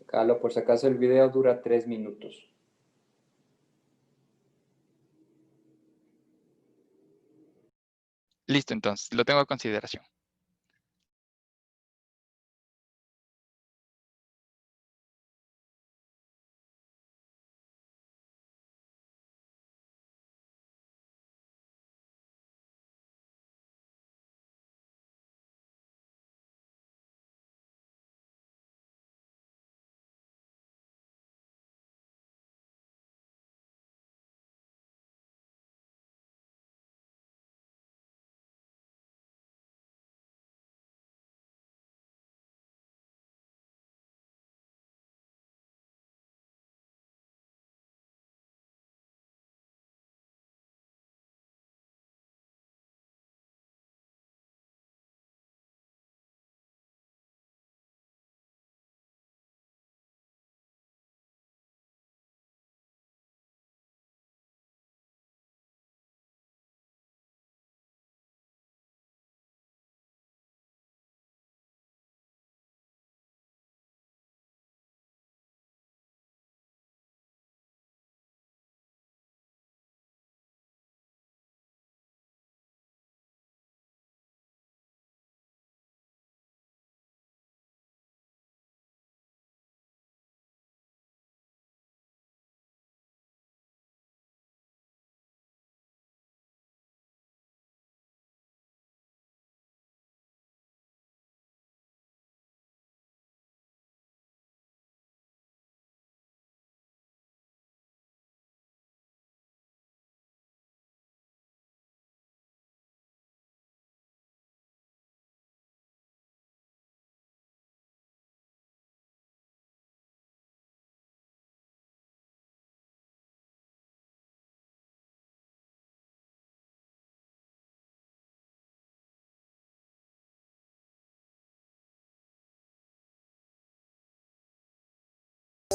Carlos, por si acaso el video dura 3 minutos. Listo, entonces, lo tengo a consideración.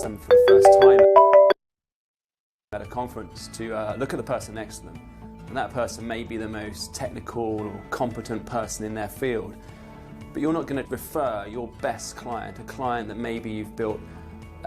Them for the first time at a conference to look at the person next to them, and that person may be the most technical or competent person in their field, but you're not going to refer your best client, a client that maybe you've built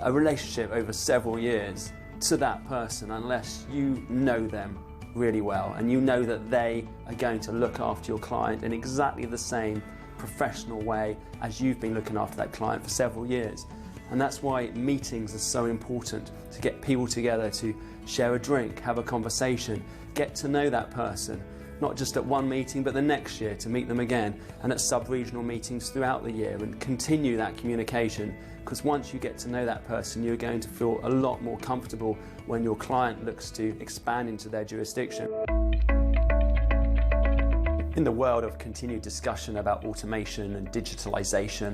a relationship over several years, to that person unless you know them really well and you know that they are going to look after your client in exactly the same professional way as you've been looking after that client for several years. And that's why meetings are so important, to get people together to share a drink, have a conversation, get to know that person, not just at one meeting but the next year to meet them again, and at sub-regional meetings throughout the year, and continue that communication, because once you get to know that person you're going to feel a lot more comfortable when your client looks to expand into their jurisdiction. In the world of continued discussion about automation and digitalization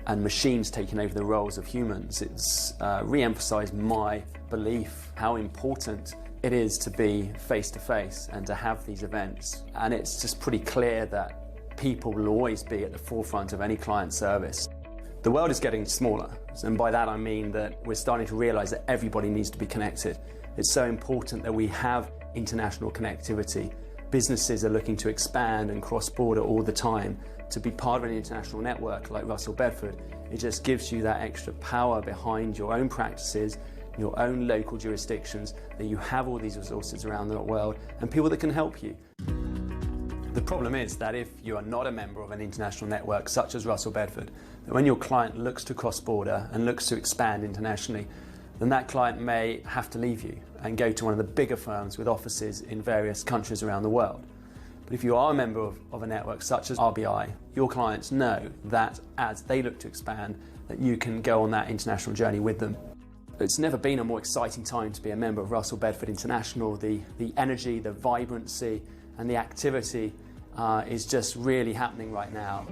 and machines taking over the roles of humans, it's re-emphasized my belief how important it is to be face-to-face and to have these events. And it's just pretty clear that people will always be at the forefront of any client service. The world is getting smaller, and by that I mean that we're starting to realize that everybody needs to be connected. It's so important that we have international connectivity. Businesses are looking to expand and cross-border all the time. To be part of an international network like Russell Bedford, it just gives you that extra power behind your own practices, your own local jurisdictions, that you have all these resources around the world and people that can help you. The problem is that if you are not a member of an international network such as Russell Bedford, that when your client looks to cross-border and looks to expand internationally, then that client may have to leave you and go to one of the bigger firms with offices in various countries around the world. But if you are a member of a network such as RBI, your clients know that as they look to expand, that you can go on that international journey with them. It's never been a more exciting time to be a member of Russell Bedford International. The energy, the vibrancy and the activity is just really happening right now.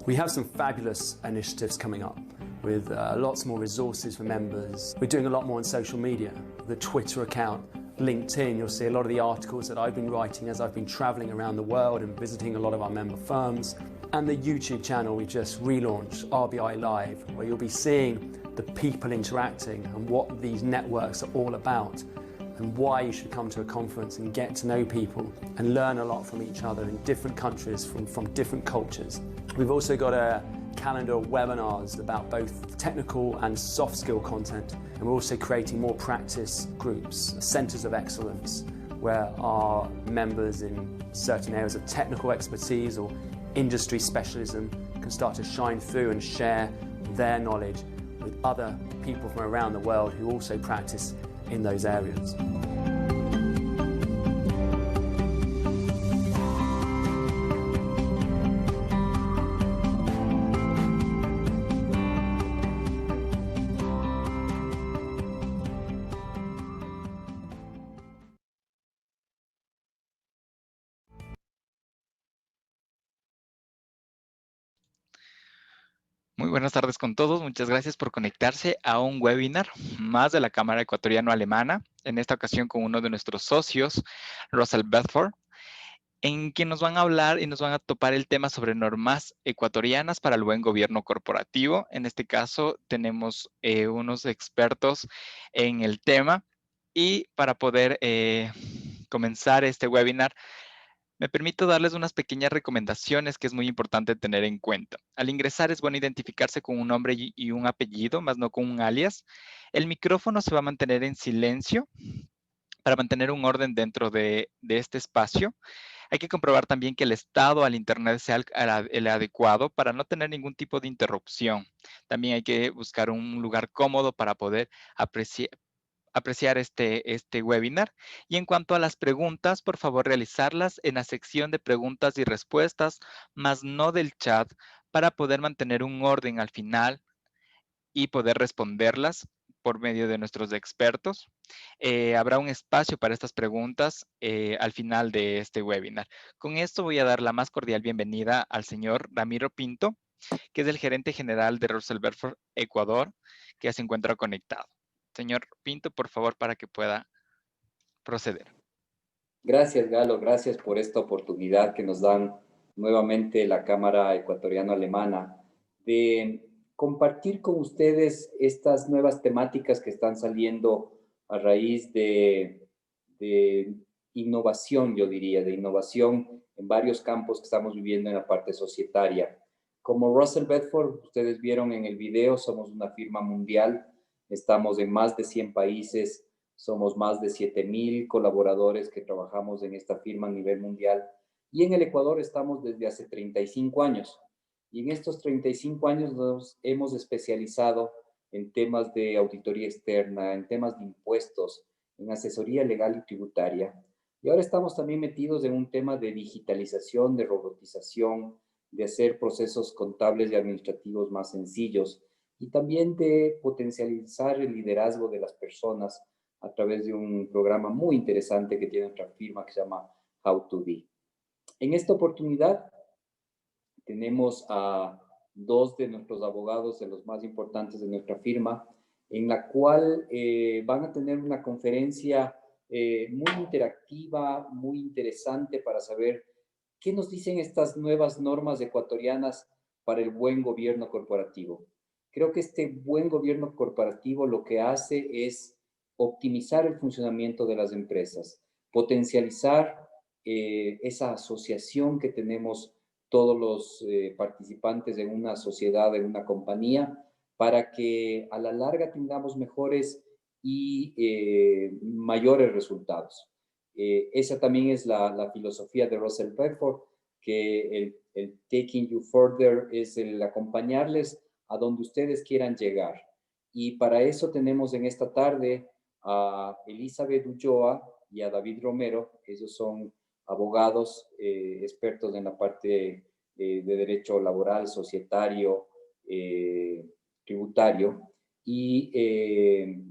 We have some fabulous initiatives coming up with lots more resources for members. We're doing a lot more on social media, the Twitter account, LinkedIn. You'll see a lot of the articles that I've been writing as I've been traveling around the world and visiting a lot of our member firms. And the YouTube channel we just relaunched, RBI Live, where you'll be seeing the people interacting and what these networks are all about and why you should come to a conference and get to know people and learn a lot from each other in different countries from different cultures. We've also got a calendar of webinars about both technical and soft skill content. And we're also creating more practice groups, centers of excellence, where our members in certain areas of technical expertise or industry specialism can start to shine through and share their knowledge with other people from around the world who also practice in those areas. Muy buenas tardes con todos. Muchas gracias por conectarse a un webinar más de la Cámara Ecuatoriano-Alemana, en esta ocasión con uno de nuestros socios, Russell Bedford, en quien nos van a hablar y nos van a topar el tema sobre normas ecuatorianas para el buen gobierno corporativo. En este caso tenemos unos expertos en el tema y para poder comenzar este webinar, me permito darles unas pequeñas recomendaciones que es muy importante tener en cuenta. Al ingresar es bueno identificarse con un nombre y un apellido, más no con un alias. El micrófono se va a mantener en silencio para mantener un orden dentro de este espacio. Hay que comprobar también que el estado al internet sea el adecuado para no tener ningún tipo de interrupción. También hay que buscar un lugar cómodo para poder apreciar este webinar. Y en cuanto a las preguntas, por favor realizarlas en la sección de preguntas y respuestas, más no del chat, para poder mantener un orden al final y poder responderlas por medio de nuestros expertos. Habrá un espacio para estas preguntas al final de este webinar. Con esto voy a dar la más cordial bienvenida al señor Ramiro Pinto, que es el gerente general de Russell Bedford Ecuador, que ya se encuentra conectado. Señor Pinto, por favor, para que pueda proceder. Gracias, Galo. Gracias por esta oportunidad que nos dan nuevamente la Cámara Ecuatoriano-Alemana de compartir con ustedes estas nuevas temáticas que están saliendo a raíz de innovación, yo diría, de innovación en varios campos que estamos viviendo en la parte societaria. Como Russell Bedford, ustedes vieron en el video, somos una firma mundial. Estamos en más de 100 países, somos más de 7,000 colaboradores que trabajamos en esta firma a nivel mundial. Y en el Ecuador estamos desde hace 35 años. Y en estos 35 años nos hemos especializado en temas de auditoría externa, en temas de impuestos, en asesoría legal y tributaria. Y ahora estamos también metidos en un tema de digitalización, de robotización, de hacer procesos contables y administrativos más sencillos, y también de potencializar el liderazgo de las personas a través de un programa muy interesante que tiene nuestra firma que se llama How to Be. En esta oportunidad tenemos a dos de nuestros abogados, de los más importantes de nuestra firma, en la cual van a tener una conferencia muy interactiva, muy interesante para saber qué nos dicen estas nuevas normas ecuatorianas para el buen gobierno corporativo. Creo que este buen gobierno corporativo lo que hace es optimizar el funcionamiento de las empresas, potencializar esa asociación que tenemos todos los participantes en una sociedad, en una compañía, para que a la larga tengamos mejores y mayores resultados. Esa también es la filosofía de Russell Bedford, que el taking you further es el acompañarles a donde ustedes quieran llegar. Y para eso tenemos en esta tarde a Elizabeth Ulloa y a David Romero. Ellos son abogados expertos en la parte de derecho laboral, societario, tributario, y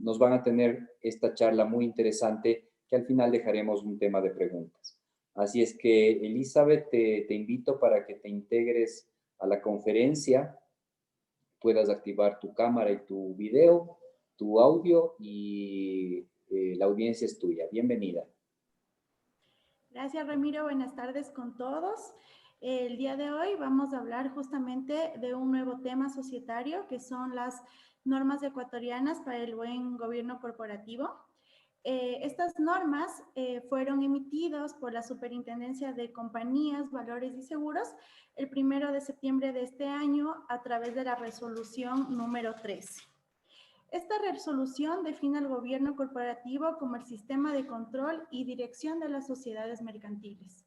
nos van a tener esta charla muy interesante que al final dejaremos un tema de preguntas. Así es que, Elizabeth, te invito para que te integres a la conferencia, puedas activar tu cámara y tu video, tu audio, y la audiencia es tuya. Bienvenida. Gracias, Ramiro. Buenas tardes con todos. El día de hoy vamos a hablar justamente de un nuevo tema societario que son las normas ecuatorianas para el buen gobierno corporativo. Estas normas fueron emitidas por la Superintendencia de Compañías, Valores y Seguros el 1 de septiembre de este año a través de la resolución número 13. Esta resolución define al gobierno corporativo como el sistema de control y dirección de las sociedades mercantiles.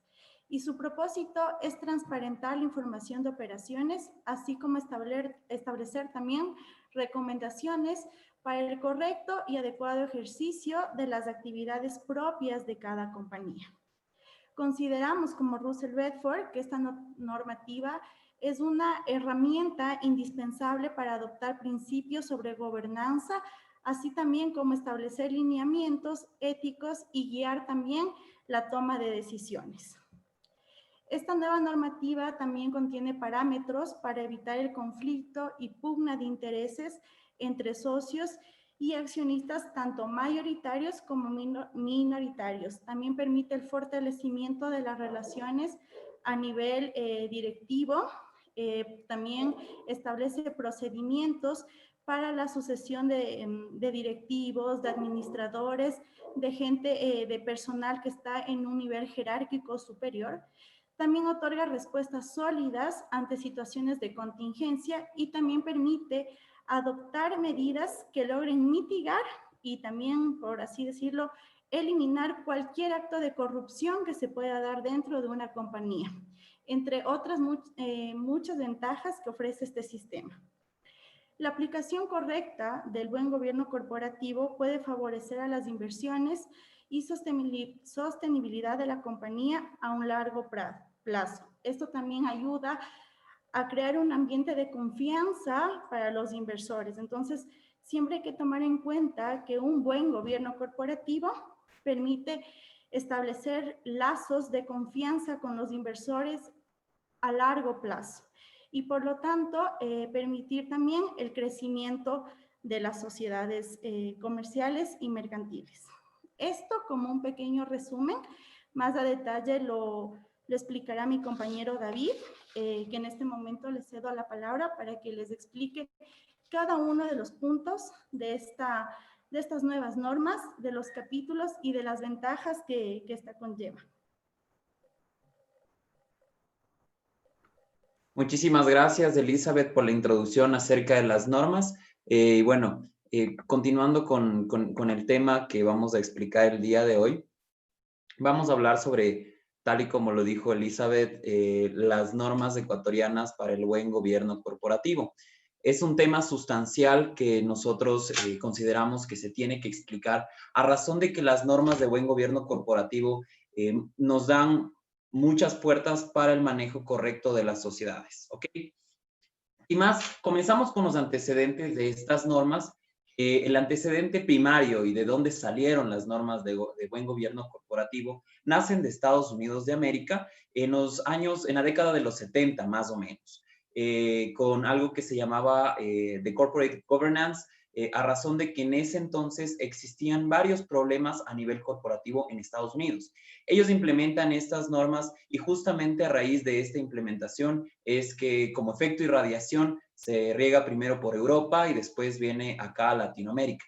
Y su propósito es transparentar la información de operaciones, así como establecer también recomendaciones para el correcto y adecuado ejercicio de las actividades propias de cada compañía. Consideramos como Russell Bedford que esta normativa es una herramienta indispensable para adoptar principios sobre gobernanza, así también como establecer lineamientos éticos y guiar también la toma de decisiones. Esta nueva normativa también contiene parámetros para evitar el conflicto y pugna de intereses entre socios y accionistas tanto mayoritarios como minoritarios. También permite el fortalecimiento de las relaciones a nivel directivo. También establece procedimientos para la sucesión de directivos, de administradores, de gente, de personal que está en un nivel jerárquico superior. También otorga respuestas sólidas ante situaciones de contingencia y también permite adoptar medidas que logren mitigar y también, por así decirlo, eliminar cualquier acto de corrupción que se pueda dar dentro de una compañía, entre otras muchas ventajas que ofrece este sistema. La aplicación correcta del buen gobierno corporativo puede favorecer a las inversiones y sostenibilidad de la compañía a un largo plazo. Esto también ayuda a crear un ambiente de confianza para los inversores. Entonces, siempre hay que tomar en cuenta que un buen gobierno corporativo permite establecer lazos de confianza con los inversores a largo plazo y por lo tanto permitir también el crecimiento de las sociedades comerciales y mercantiles. Esto como un pequeño resumen, más a detalle lo explicará mi compañero David, que en este momento le cedo la palabra para que les explique cada uno de los puntos de estas nuevas normas, de los capítulos y de las ventajas que esta conlleva. Muchísimas gracias, Elizabeth, por la introducción acerca de las normas. Continuando con el tema que vamos a explicar el día de hoy, vamos a hablar sobre, tal y como lo dijo Elizabeth, las normas ecuatorianas para el buen gobierno corporativo. Es un tema sustancial que nosotros consideramos que se tiene que explicar a razón de que las normas de buen gobierno corporativo nos dan muchas puertas para el manejo correcto de las sociedades, ¿ok? Y más, comenzamos con los antecedentes de estas normas. El antecedente primario y de dónde salieron las normas de buen gobierno corporativo nacen de Estados Unidos de América en la década de los 70 más o menos, con algo que se llamaba The Corporate Governance, a razón de que en ese entonces existían varios problemas a nivel corporativo en Estados Unidos. Ellos implementan estas normas y justamente a raíz de esta implementación es que como efecto irradiación se riega primero por Europa y después viene acá a Latinoamérica.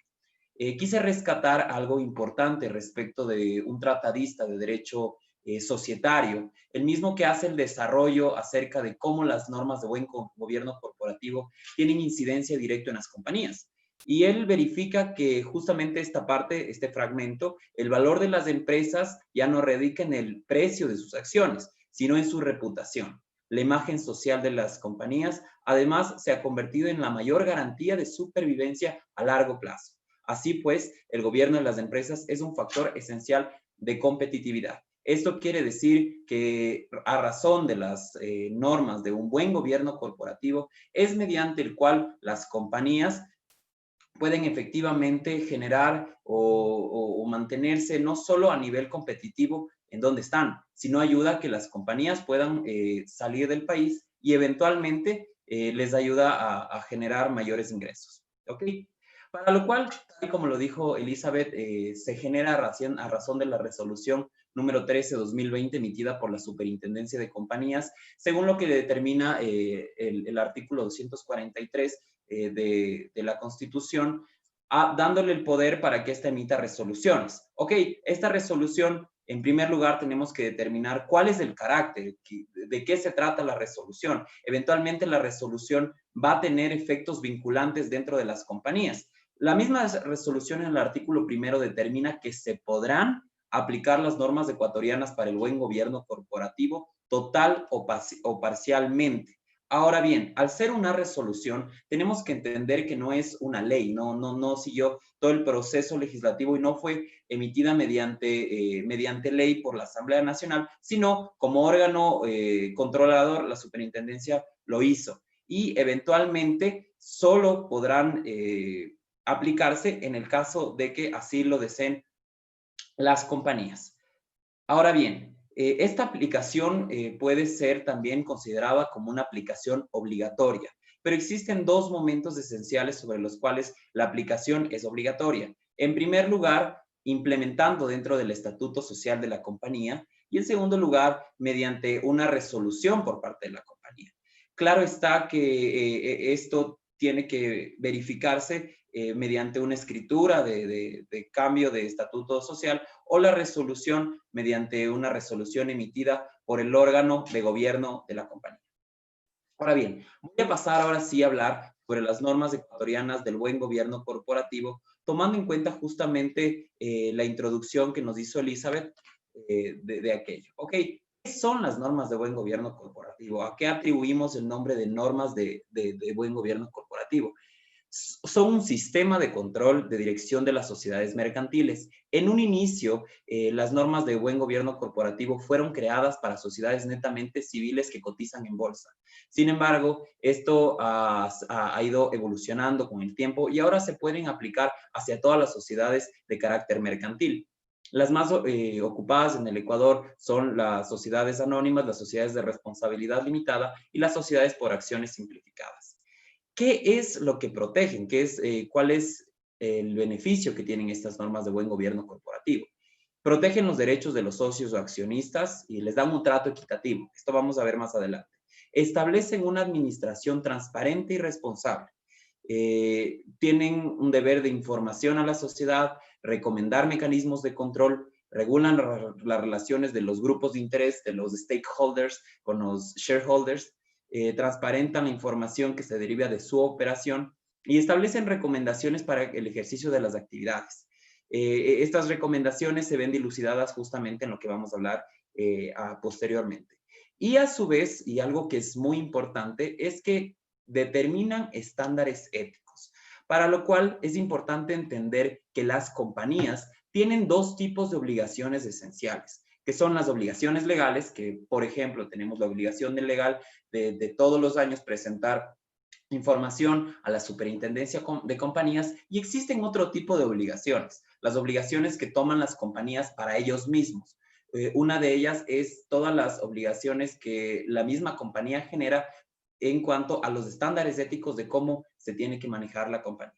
Quise rescatar algo importante respecto de un tratadista de derecho societario, el mismo que hace el desarrollo acerca de cómo las normas de buen gobierno corporativo tienen incidencia directa en las compañías. Y él verifica que justamente esta parte, este fragmento, el valor de las empresas ya no radica en el precio de sus acciones, sino en su reputación. La imagen social de las compañías, además, se ha convertido en la mayor garantía de supervivencia a largo plazo. Así pues, el gobierno de las empresas es un factor esencial de competitividad. Esto quiere decir que a razón de las normas de un buen gobierno corporativo, es mediante el cual las compañías pueden efectivamente generar o mantenerse no solo a nivel competitivo en donde están, sino ayuda a que las compañías puedan salir del país y eventualmente les ayuda a generar mayores ingresos. ¿Ok? Para lo cual, tal y como lo dijo Elizabeth, se genera a razón de la resolución número 13/2020 emitida por la Superintendencia de Compañías, según lo que determina el artículo 243 de la Constitución, dándole el poder para que ésta emita resoluciones. Ok, esta resolución, en primer lugar, tenemos que determinar cuál es el carácter, de qué se trata la resolución. Eventualmente, la resolución va a tener efectos vinculantes dentro de las compañías. La misma resolución en el artículo 1 determina que se podrán aplicar las normas ecuatorianas para el buen gobierno corporativo total o parcialmente. Ahora bien, al ser una resolución, tenemos que entender que no es una ley, no siguió todo el proceso legislativo y no fue emitida mediante ley por la Asamblea Nacional, sino como órgano controlador, la superintendencia lo hizo. Y eventualmente solo podrán aplicarse en el caso de que así lo deseen las compañías. Ahora bien, esta aplicación puede ser también considerada como una aplicación obligatoria, pero existen dos momentos esenciales sobre los cuales la aplicación es obligatoria. En primer lugar, implementando dentro del estatuto social de la compañía, y en segundo lugar, mediante una resolución por parte de la compañía. Claro está que esto tiene que verificarse mediante una escritura de cambio de estatuto social o la resolución mediante una resolución emitida por el órgano de gobierno de la compañía. Ahora bien, voy a pasar ahora sí a hablar sobre las normas ecuatorianas del buen gobierno corporativo, tomando en cuenta justamente la introducción que nos hizo Elizabeth de aquello. Ok, ¿qué son las normas de buen gobierno corporativo? ¿A qué atribuimos el nombre de normas de buen gobierno corporativo? Son un sistema de control de dirección de las sociedades mercantiles. En un inicio, las normas de buen gobierno corporativo fueron creadas para sociedades netamente civiles que cotizan en bolsa. Sin embargo, esto ha ido evolucionando con el tiempo y ahora se pueden aplicar hacia todas las sociedades de carácter mercantil. Las más ocupadas en el Ecuador son las sociedades anónimas, las sociedades de responsabilidad limitada y las sociedades por acciones simplificadas. ¿Qué es lo que protegen? ¿Cuál es el beneficio que tienen estas normas de buen gobierno corporativo? Protegen los derechos de los socios o accionistas y les dan un trato equitativo. Esto vamos a ver más adelante. Establecen una administración transparente y responsable. Tienen un deber de información a la sociedad, recomendar mecanismos de control, regulan las relaciones de los grupos de interés, de los stakeholders con los shareholders, transparentan la información que se deriva de su operación y establecen recomendaciones para el ejercicio de las actividades. Estas recomendaciones se ven dilucidadas justamente en lo que vamos a hablar posteriormente. Y a su vez, y algo que es muy importante, es que determinan estándares éticos, para lo cual es importante entender que las compañías tienen dos tipos de obligaciones esenciales, que son las obligaciones legales, que por ejemplo tenemos la obligación legal de todos los años presentar información a la superintendencia de compañías, y existen otro tipo de obligaciones, las obligaciones que toman las compañías para ellos mismos. Una de ellas es todas las obligaciones que la misma compañía genera en cuanto a los estándares éticos de cómo se tiene que manejar la compañía.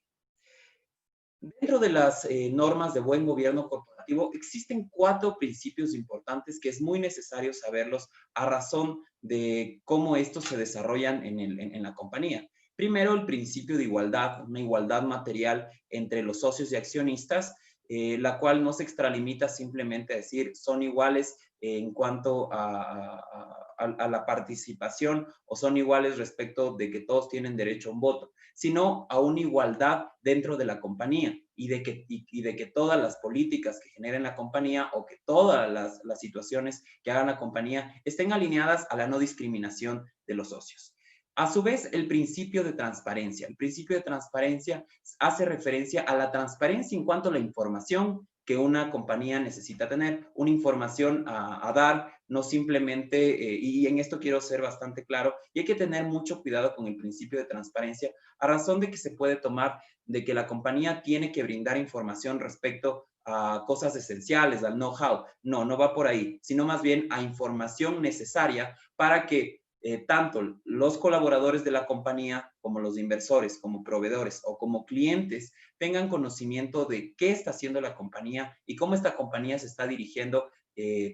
Dentro de las normas de buen gobierno corporativo existen 4 principios importantes que es muy necesario saberlos a razón de cómo estos se desarrollan en la compañía. Primero, el principio de igualdad, una igualdad material entre los socios y accionistas, la cual no se extralimita simplemente a decir son iguales en cuanto a la participación o son iguales respecto de que todos tienen derecho a un voto, sino a una igualdad dentro de la compañía y de que todas las políticas que generen la compañía o que todas las situaciones que hagan la compañía estén alineadas a la no discriminación de los socios. A su vez, el principio de transparencia. El principio de transparencia hace referencia a la transparencia en cuanto a la información que una compañía necesita tener, una información a dar, no simplemente, y en esto quiero ser bastante claro, y hay que tener mucho cuidado con el principio de transparencia, a razón de que se puede tomar de que la compañía tiene que brindar información respecto a cosas esenciales, al know-how. No va por ahí, sino más bien a información necesaria para que tanto los colaboradores de la compañía como los inversores, como proveedores o como clientes tengan conocimiento de qué está haciendo la compañía y cómo esta compañía se está dirigiendo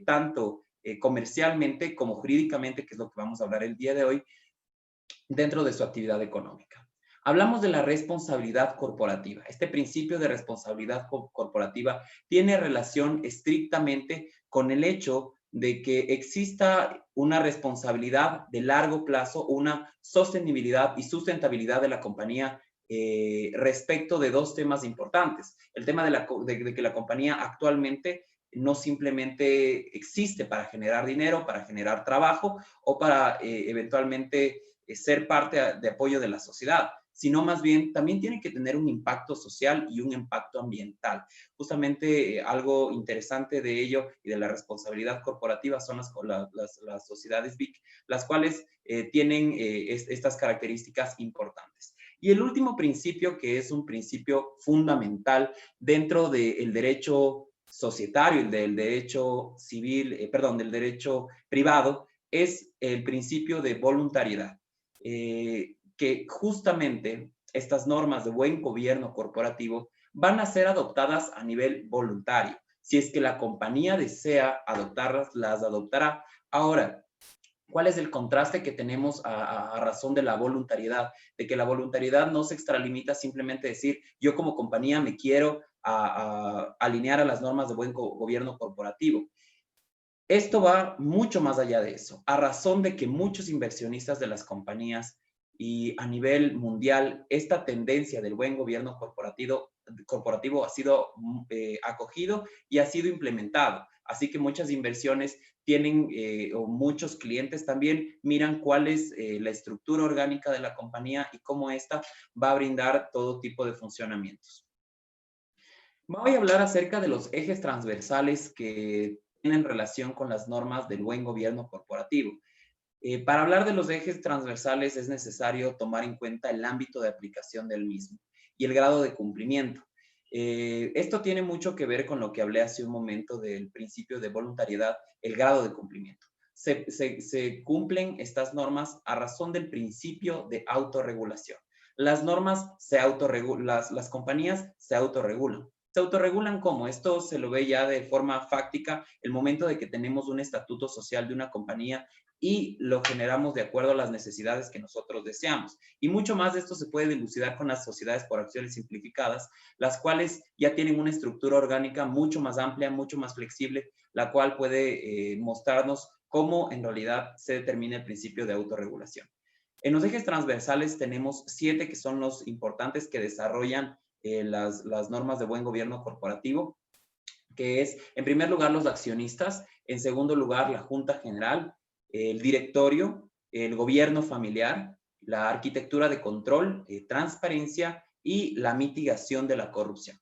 tanto comercialmente como jurídicamente, que es lo que vamos a hablar el día de hoy, dentro de su actividad económica. Hablamos de la responsabilidad corporativa. Este principio de responsabilidad corporativa tiene relación estrictamente con el hecho de que exista una responsabilidad de largo plazo, una sostenibilidad y sustentabilidad de la compañía respecto de dos temas importantes. El tema de que la compañía actualmente no simplemente existe para generar dinero, para generar trabajo o para eventualmente ser parte de apoyo de la sociedad, sino más bien también tiene que tener un impacto social y un impacto ambiental. Justamente algo interesante de ello y de la responsabilidad corporativa son las sociedades BIC, las cuales tienen estas características importantes. Y el último principio, que es un principio fundamental dentro del derecho societario, el del derecho civil, del derecho privado, es el principio de voluntariedad. Que justamente estas normas de buen gobierno corporativo van a ser adoptadas a nivel voluntario. Si es que la compañía desea adoptarlas, las adoptará. Ahora, ¿cuál es el contraste que tenemos a razón de la voluntariedad? De que la voluntariedad no se extralimita simplemente decir, yo como compañía me quiero alinear a las normas de buen gobierno corporativo. Esto va mucho más allá de eso, a razón de que muchos inversionistas de las compañías y a nivel mundial, esta tendencia del buen gobierno corporativo ha sido acogido y ha sido implementado. Así que muchas inversiones tienen, o muchos clientes también miran cuál es la estructura orgánica de la compañía y cómo esta va a brindar todo tipo de funcionamientos. Voy a hablar acerca de los ejes transversales que tienen relación con las normas del buen gobierno corporativo. Para hablar de los ejes transversales es necesario tomar en cuenta el ámbito de aplicación del mismo y el grado de cumplimiento. Esto tiene mucho que ver con lo que hablé hace un momento del principio de voluntariedad, el grado de cumplimiento. Se cumplen estas normas a razón del principio de autorregulación. Las normas se autorregulan, las compañías se autorregulan. ¿Se autorregulan cómo? Esto se lo ve ya de forma fáctica el momento de que tenemos un estatuto social de una compañía y lo generamos de acuerdo a las necesidades que nosotros deseamos. Y mucho más de esto se puede dilucidar con las sociedades por acciones simplificadas, las cuales ya tienen una estructura orgánica mucho más amplia, mucho más flexible, la cual puede mostrarnos cómo en realidad se determina el principio de autorregulación. En los ejes transversales tenemos 7 que son los importantes que desarrollan las normas de buen gobierno corporativo, que es, en primer lugar, los accionistas, en segundo lugar, la Junta General, el directorio, el gobierno familiar, la arquitectura de control, transparencia y la mitigación de la corrupción.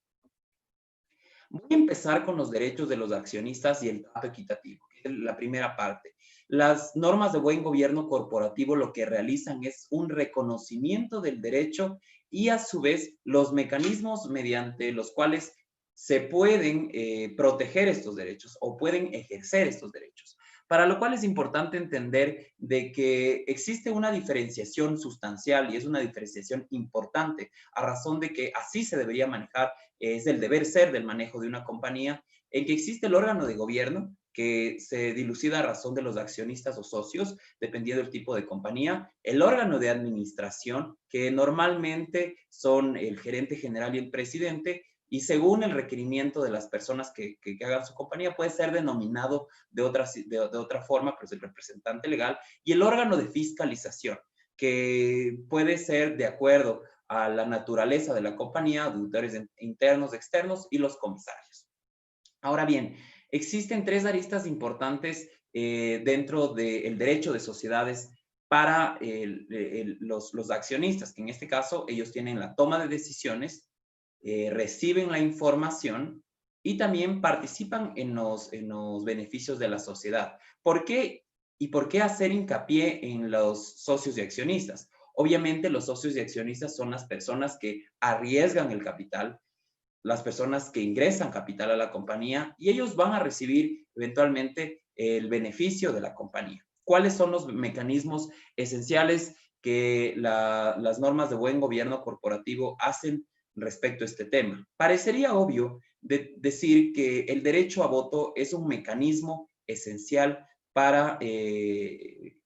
Voy a empezar con los derechos de los accionistas y el trato equitativo, que es la primera parte. Las normas de buen gobierno corporativo lo que realizan es un reconocimiento del derecho y a su vez los mecanismos mediante los cuales se pueden proteger estos derechos o pueden ejercer estos derechos. Para lo cual es importante entender de que existe una diferenciación sustancial y es una diferenciación importante a razón de que así se debería manejar, es el deber ser del manejo de una compañía, en que existe el órgano de gobierno que se dilucida a razón de los accionistas o socios, dependiendo del tipo de compañía, el órgano de administración, que normalmente son el gerente general y el presidente, y según el requerimiento de las personas que hagan su compañía, puede ser denominado de otra forma, pero es el representante legal, y el órgano de fiscalización, que puede ser de acuerdo a la naturaleza de la compañía, auditores internos, externos y los comisarios. Ahora bien, existen 3 aristas importantes dentro del derecho de sociedades para los accionistas, que en este caso ellos tienen la toma de decisiones, reciben la información y también participan en los beneficios de la sociedad. ¿Por qué? ¿Y por qué hacer hincapié en los socios y accionistas? Obviamente los socios y accionistas son las personas que arriesgan el capital, las personas que ingresan capital a la compañía y ellos van a recibir eventualmente el beneficio de la compañía. ¿Cuáles son los mecanismos esenciales que las normas de buen gobierno corporativo hacen respecto a este tema? Parecería obvio decir que el derecho a voto es un mecanismo esencial para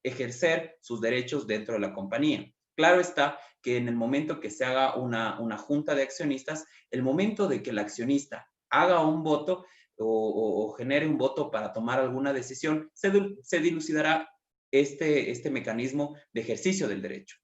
ejercer sus derechos dentro de la compañía. Claro está que en el momento que se haga una junta de accionistas, el momento de que el accionista haga un voto o genere un voto para tomar alguna decisión, se dilucidará este mecanismo de ejercicio del derecho.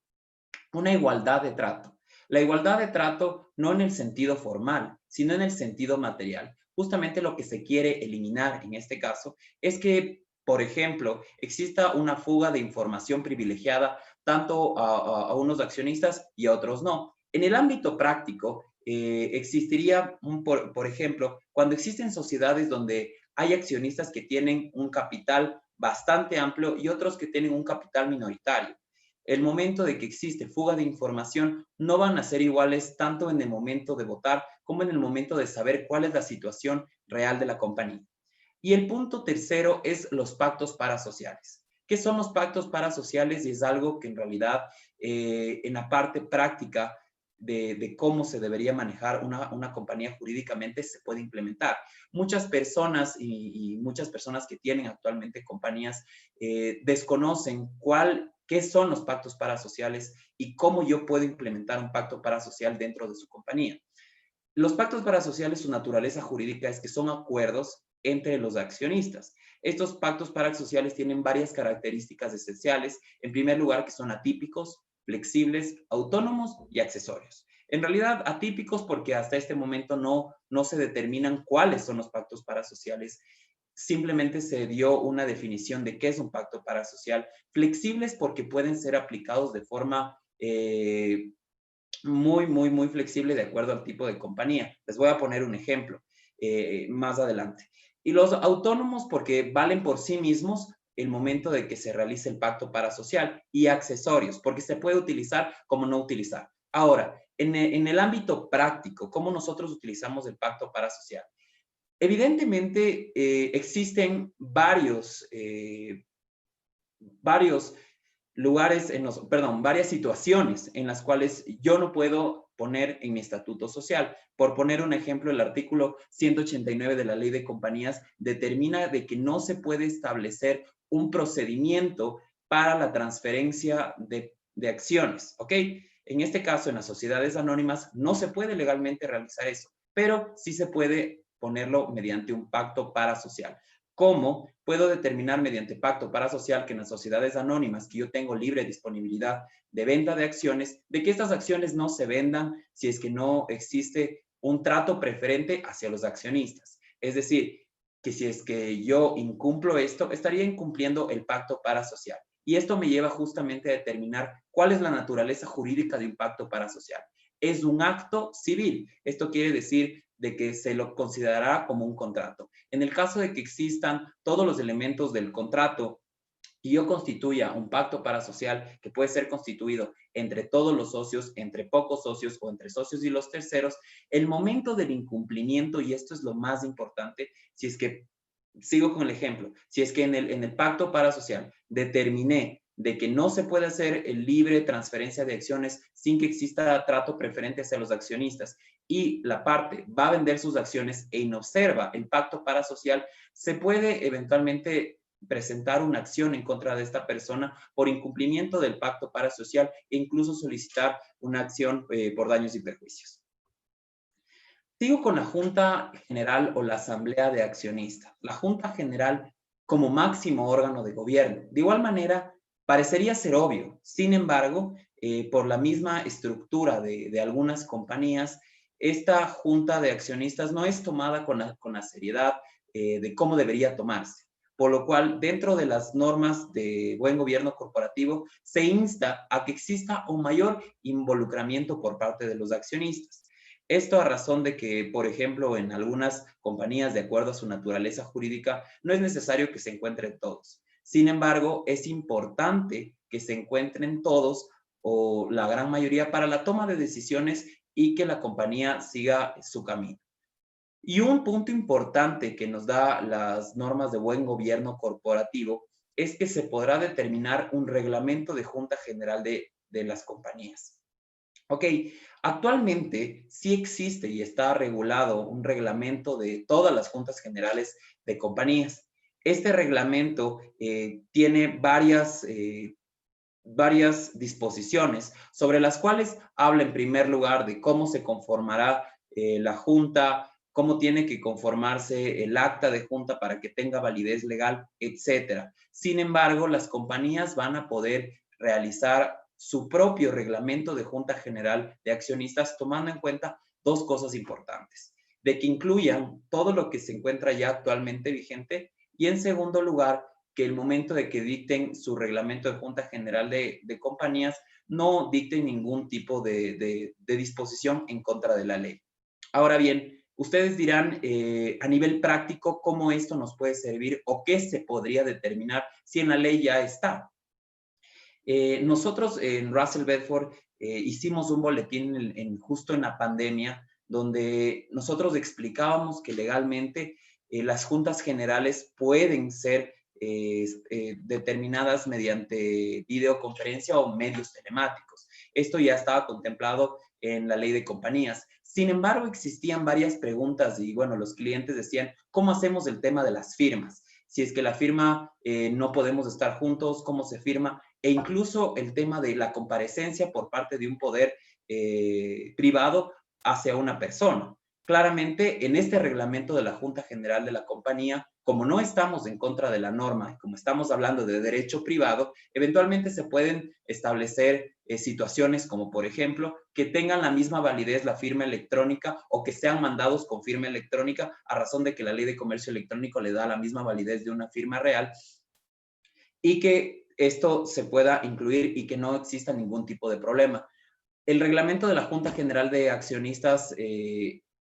Una igualdad de trato. La igualdad de trato no en el sentido formal, sino en el sentido material. Justamente lo que se quiere eliminar en este caso es que, por ejemplo, exista una fuga de información privilegiada tanto a unos accionistas y a otros no. En el ámbito práctico, existiría, por ejemplo, cuando existen sociedades donde hay accionistas que tienen un capital bastante amplio y otros que tienen un capital minoritario. El momento de que existe fuga de información no van a ser iguales tanto en el momento de votar como en el momento de saber cuál es la situación real de la compañía. Y el punto tercero es los pactos parasociales. ¿Qué son los pactos parasociales? Y es algo que en realidad en la parte práctica de cómo se debería manejar una compañía jurídicamente se puede implementar. Muchas personas y muchas personas que tienen actualmente compañías desconocen qué son los pactos parasociales y cómo yo puedo implementar un pacto parasocial dentro de su compañía. Los pactos parasociales, su naturaleza jurídica es que son acuerdos entre los accionistas. Estos pactos parasociales tienen varias características esenciales. En primer lugar, que son atípicos, flexibles, autónomos y accesorios. En realidad, atípicos porque hasta este momento no se determinan cuáles son los pactos parasociales. Simplemente se dio una definición de qué es un pacto parasocial. Flexibles porque pueden ser aplicados de forma muy flexible de acuerdo al tipo de compañía. Les voy a poner un ejemplo más adelante. Y los autónomos porque valen por sí mismos el momento de que se realice el pacto parasocial, y accesorios porque se puede utilizar como no utilizar. Ahora, en el ámbito práctico, ¿cómo nosotros utilizamos el pacto parasocial? Evidentemente, existen varias situaciones en las cuales yo no puedo poner en mi estatuto social. Por poner un ejemplo, el artículo 189 de la Ley de Compañías determina de que no se puede establecer un procedimiento para la transferencia de acciones, ¿ok? En este caso, en las sociedades anónimas, no se puede legalmente realizar eso, pero sí se puede ponerlo mediante un pacto parasocial. ¿Cómo puedo determinar mediante pacto parasocial que en las sociedades anónimas que yo tengo libre disponibilidad de venta de acciones, de que estas acciones no se vendan si es que no existe un trato preferente hacia los accionistas? Es decir, que si es que yo incumplo esto, estaría incumpliendo el pacto parasocial. Y esto me lleva justamente a determinar cuál es la naturaleza jurídica de un pacto parasocial. Es un acto civil. Esto quiere decir de que se lo considerará como un contrato. En el caso de que existan todos los elementos del contrato y yo constituya un pacto parasocial que puede ser constituido entre todos los socios, entre pocos socios o entre socios y los terceros, el momento del incumplimiento, y esto es lo más importante, si es que, sigo con el ejemplo, si es que en el pacto parasocial determiné de que no se puede hacer el libre transferencia de acciones sin que exista trato preferente hacia los accionistas y la parte va a vender sus acciones e inobserva el pacto parasocial, se puede eventualmente presentar una acción en contra de esta persona por incumplimiento del pacto parasocial e incluso solicitar una acción por daños y perjuicios. Sigo con la Junta General o la Asamblea de Accionistas. La Junta General como máximo órgano de gobierno. De igual manera, parecería ser obvio. Sin embargo, por la misma estructura de algunas compañías, esta Junta de Accionistas no es tomada con la seriedad de cómo debería tomarse. Por lo cual, dentro de las normas de buen gobierno corporativo, se insta a que exista un mayor involucramiento por parte de los accionistas. Esto a razón de que, por ejemplo, en algunas compañías, de acuerdo a su naturaleza jurídica, no es necesario que se encuentren todos. Sin embargo, es importante que se encuentren todos o la gran mayoría para la toma de decisiones y que la compañía siga su camino. Y un punto importante que nos da las normas de buen gobierno corporativo es que se podrá determinar un reglamento de Junta General de las compañías. Ok, actualmente sí existe y está regulado un reglamento de todas las juntas generales de compañías. Este reglamento tiene varias varias disposiciones sobre las cuales habla en primer lugar de cómo se conformará la junta, cómo tiene que conformarse el acta de junta para que tenga validez legal, etcétera. Sin embargo, las compañías van a poder realizar su propio reglamento de Junta General de Accionistas tomando en cuenta dos cosas importantes, de que incluyan todo lo que se encuentra ya actualmente vigente y en segundo lugar, que el momento de que dicten su reglamento de Junta General de Compañías no dicten ningún tipo de disposición en contra de la ley. Ahora bien, ustedes dirán a nivel práctico cómo esto nos puede servir o qué se podría determinar si en la ley ya está. Nosotros en Russell Bedford hicimos un boletín justo en la pandemia donde nosotros explicábamos que legalmente las juntas generales pueden ser determinadas mediante videoconferencia o medios telemáticos. Esto ya estaba contemplado en la ley de compañías. Sin embargo, existían varias preguntas y bueno, los clientes decían, ¿cómo hacemos el tema de las firmas? Si es que la firma no podemos estar juntos, ¿cómo se firma? E incluso el tema de la comparecencia por parte de un poder privado hacia una persona. Claramente, en este reglamento de la Junta General de la compañía, como no estamos en contra de la norma y como estamos hablando de derecho privado, eventualmente se pueden establecer situaciones como, por ejemplo, que tengan la misma validez la firma electrónica o que sean mandados con firma electrónica a razón de que la Ley de Comercio Electrónico le da la misma validez de una firma real y que esto se pueda incluir y que no exista ningún tipo de problema. El reglamento de la Junta General de Accionistas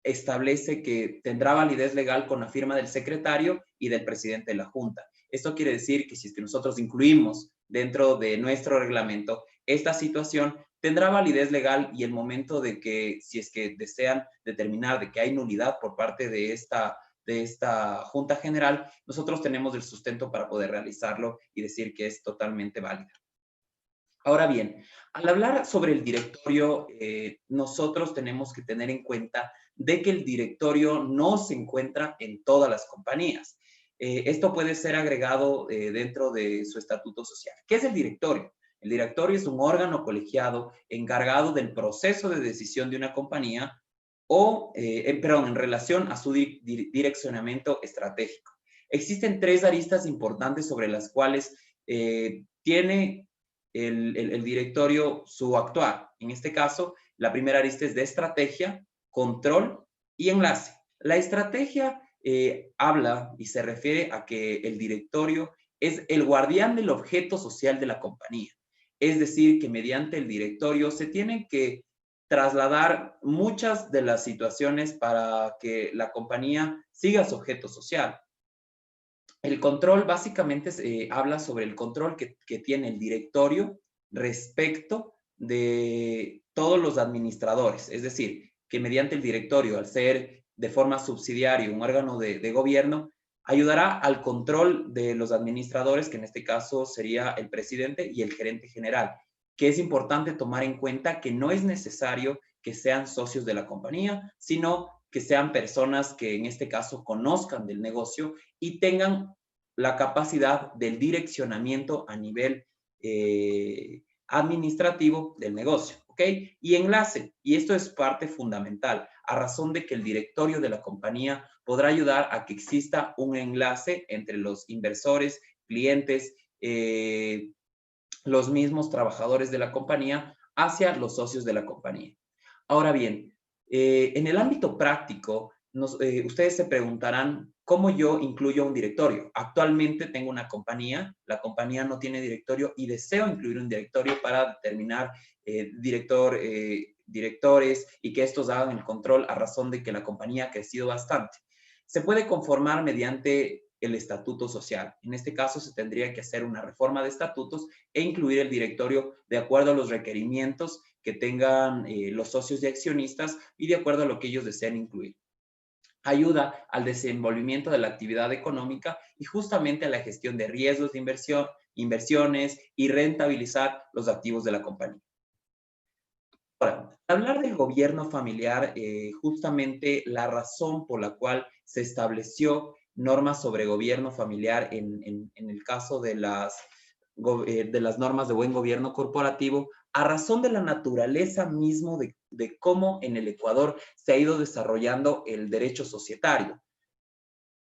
establece que tendrá validez legal con la firma del secretario y del presidente de la Junta. Esto quiere decir que si es que nosotros incluimos dentro de nuestro reglamento esta situación, tendrá validez legal y el momento de que, si es que desean determinar de que hay nulidad por parte de esta Junta General, nosotros tenemos el sustento para poder realizarlo y decir que es totalmente válida. Ahora bien, al hablar sobre el directorio, nosotros tenemos que tener en cuenta de que el directorio no se encuentra en todas las compañías. Esto puede ser agregado dentro de su estatuto social. ¿Qué es el directorio? El directorio es un órgano colegiado encargado del proceso de decisión de una compañía o, en relación a su direccionamiento estratégico. Existen tres aristas importantes sobre las cuales tiene el directorio su actuar. En este caso, la primera arista es de estrategia, control y enlace. La estrategia habla y se refiere a que el directorio es el guardián del objeto social de la compañía. Es decir, que mediante el directorio se tienen que trasladar muchas de las situaciones para que la compañía siga su objeto social. El control básicamente habla sobre el control que tiene el directorio respecto de todos los administradores. Es decir, que mediante el directorio, al ser de forma subsidiaria un órgano de gobierno, ayudará al control de los administradores, que en este caso sería el presidente y el gerente general, que es importante tomar en cuenta que no es necesario que sean socios de la compañía, sino que sean personas que en este caso conozcan del negocio y tengan la capacidad del direccionamiento a nivel administrativo del negocio, ¿ok? Y enlace, y esto es parte fundamental, a razón de que el directorio de la compañía podrá ayudar a que exista un enlace entre los inversores, clientes, los mismos trabajadores de la compañía hacia los socios de la compañía. Ahora bien, en el ámbito práctico, ustedes se preguntarán cómo yo incluyo un directorio. Actualmente tengo una compañía, la compañía no tiene directorio y deseo incluir un directorio para determinar directores y que estos hagan el control a razón de que la compañía ha crecido bastante. Se puede conformar mediante el estatuto social. En este caso se tendría que hacer una reforma de estatutos e incluir el directorio de acuerdo a los requerimientos que tengan los socios y accionistas y de acuerdo a lo que ellos desean incluir. Ayuda al desenvolvimiento de la actividad económica y justamente a la gestión de riesgos de inversión, inversiones y rentabilizar los activos de la compañía. Ahora, hablar del gobierno familiar, justamente la razón por la cual se estableció normas sobre gobierno familiar en el caso de de las normas de buen gobierno corporativo a razón de la naturaleza mismo de cómo en el Ecuador se ha ido desarrollando el derecho societario.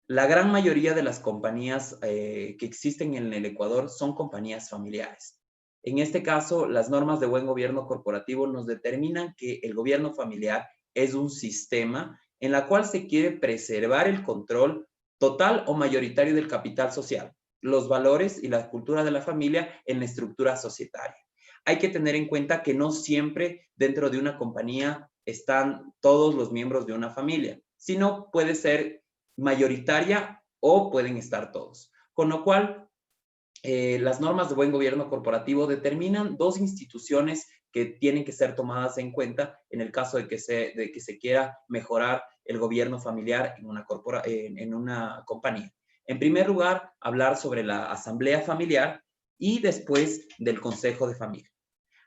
La gran mayoría de las compañías que existen en el Ecuador son compañías familiares. En este caso, las normas de buen gobierno corporativo nos determinan que el gobierno familiar es un sistema en la cual se quiere preservar el control total o mayoritario del capital social, los valores y la cultura de la familia en la estructura societaria. Hay que tener en cuenta que no siempre dentro de una compañía están todos los miembros de una familia, sino puede ser mayoritaria o pueden estar todos. Con lo cual, las normas de buen gobierno corporativo determinan dos instituciones que tienen que ser tomadas en cuenta en el caso de que se quiera mejorar el gobierno familiar en una compañía. En primer lugar, hablar sobre la asamblea familiar y después del consejo de familia.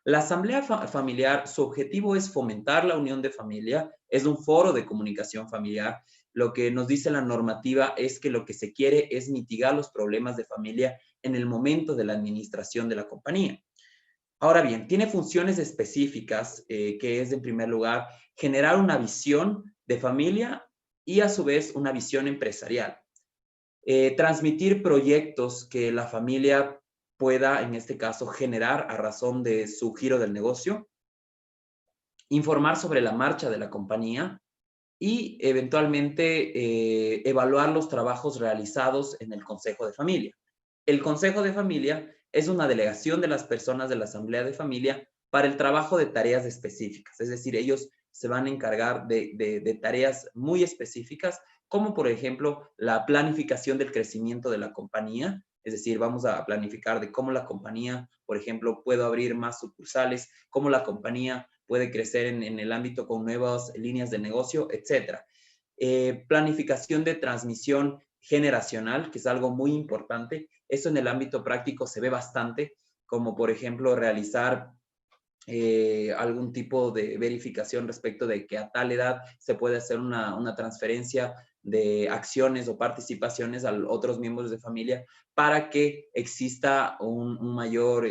La asamblea familiar, su objetivo es fomentar la unión de familia, es un foro de comunicación familiar. Lo que nos dice la normativa es que lo que se quiere es mitigar los problemas de familia en el momento de la administración de la compañía. Ahora bien, tiene funciones específicas, que es en primer lugar generar una visión de familia y a su vez una visión empresarial. Transmitir proyectos que la familia pueda, en este caso, generar a razón de su giro del negocio, informar sobre la marcha de la compañía y eventualmente evaluar los trabajos realizados en el Consejo de Familia. El Consejo de Familia es una delegación de las personas de la Asamblea de Familia para el trabajo de tareas específicas, es decir, ellos se van a encargar de tareas muy específicas, como por ejemplo la planificación del crecimiento de la compañía, es decir, vamos a planificar de cómo la compañía, por ejemplo, puede abrir más sucursales, cómo la compañía puede crecer en el ámbito con nuevas líneas de negocio, etc. Planificación de transmisión generacional, que es algo muy importante. Eso en el ámbito práctico se ve bastante, como por ejemplo realizar algún tipo de verificación respecto de que a tal edad se puede hacer una transferencia de acciones o participaciones a otros miembros de familia para que exista un mayor,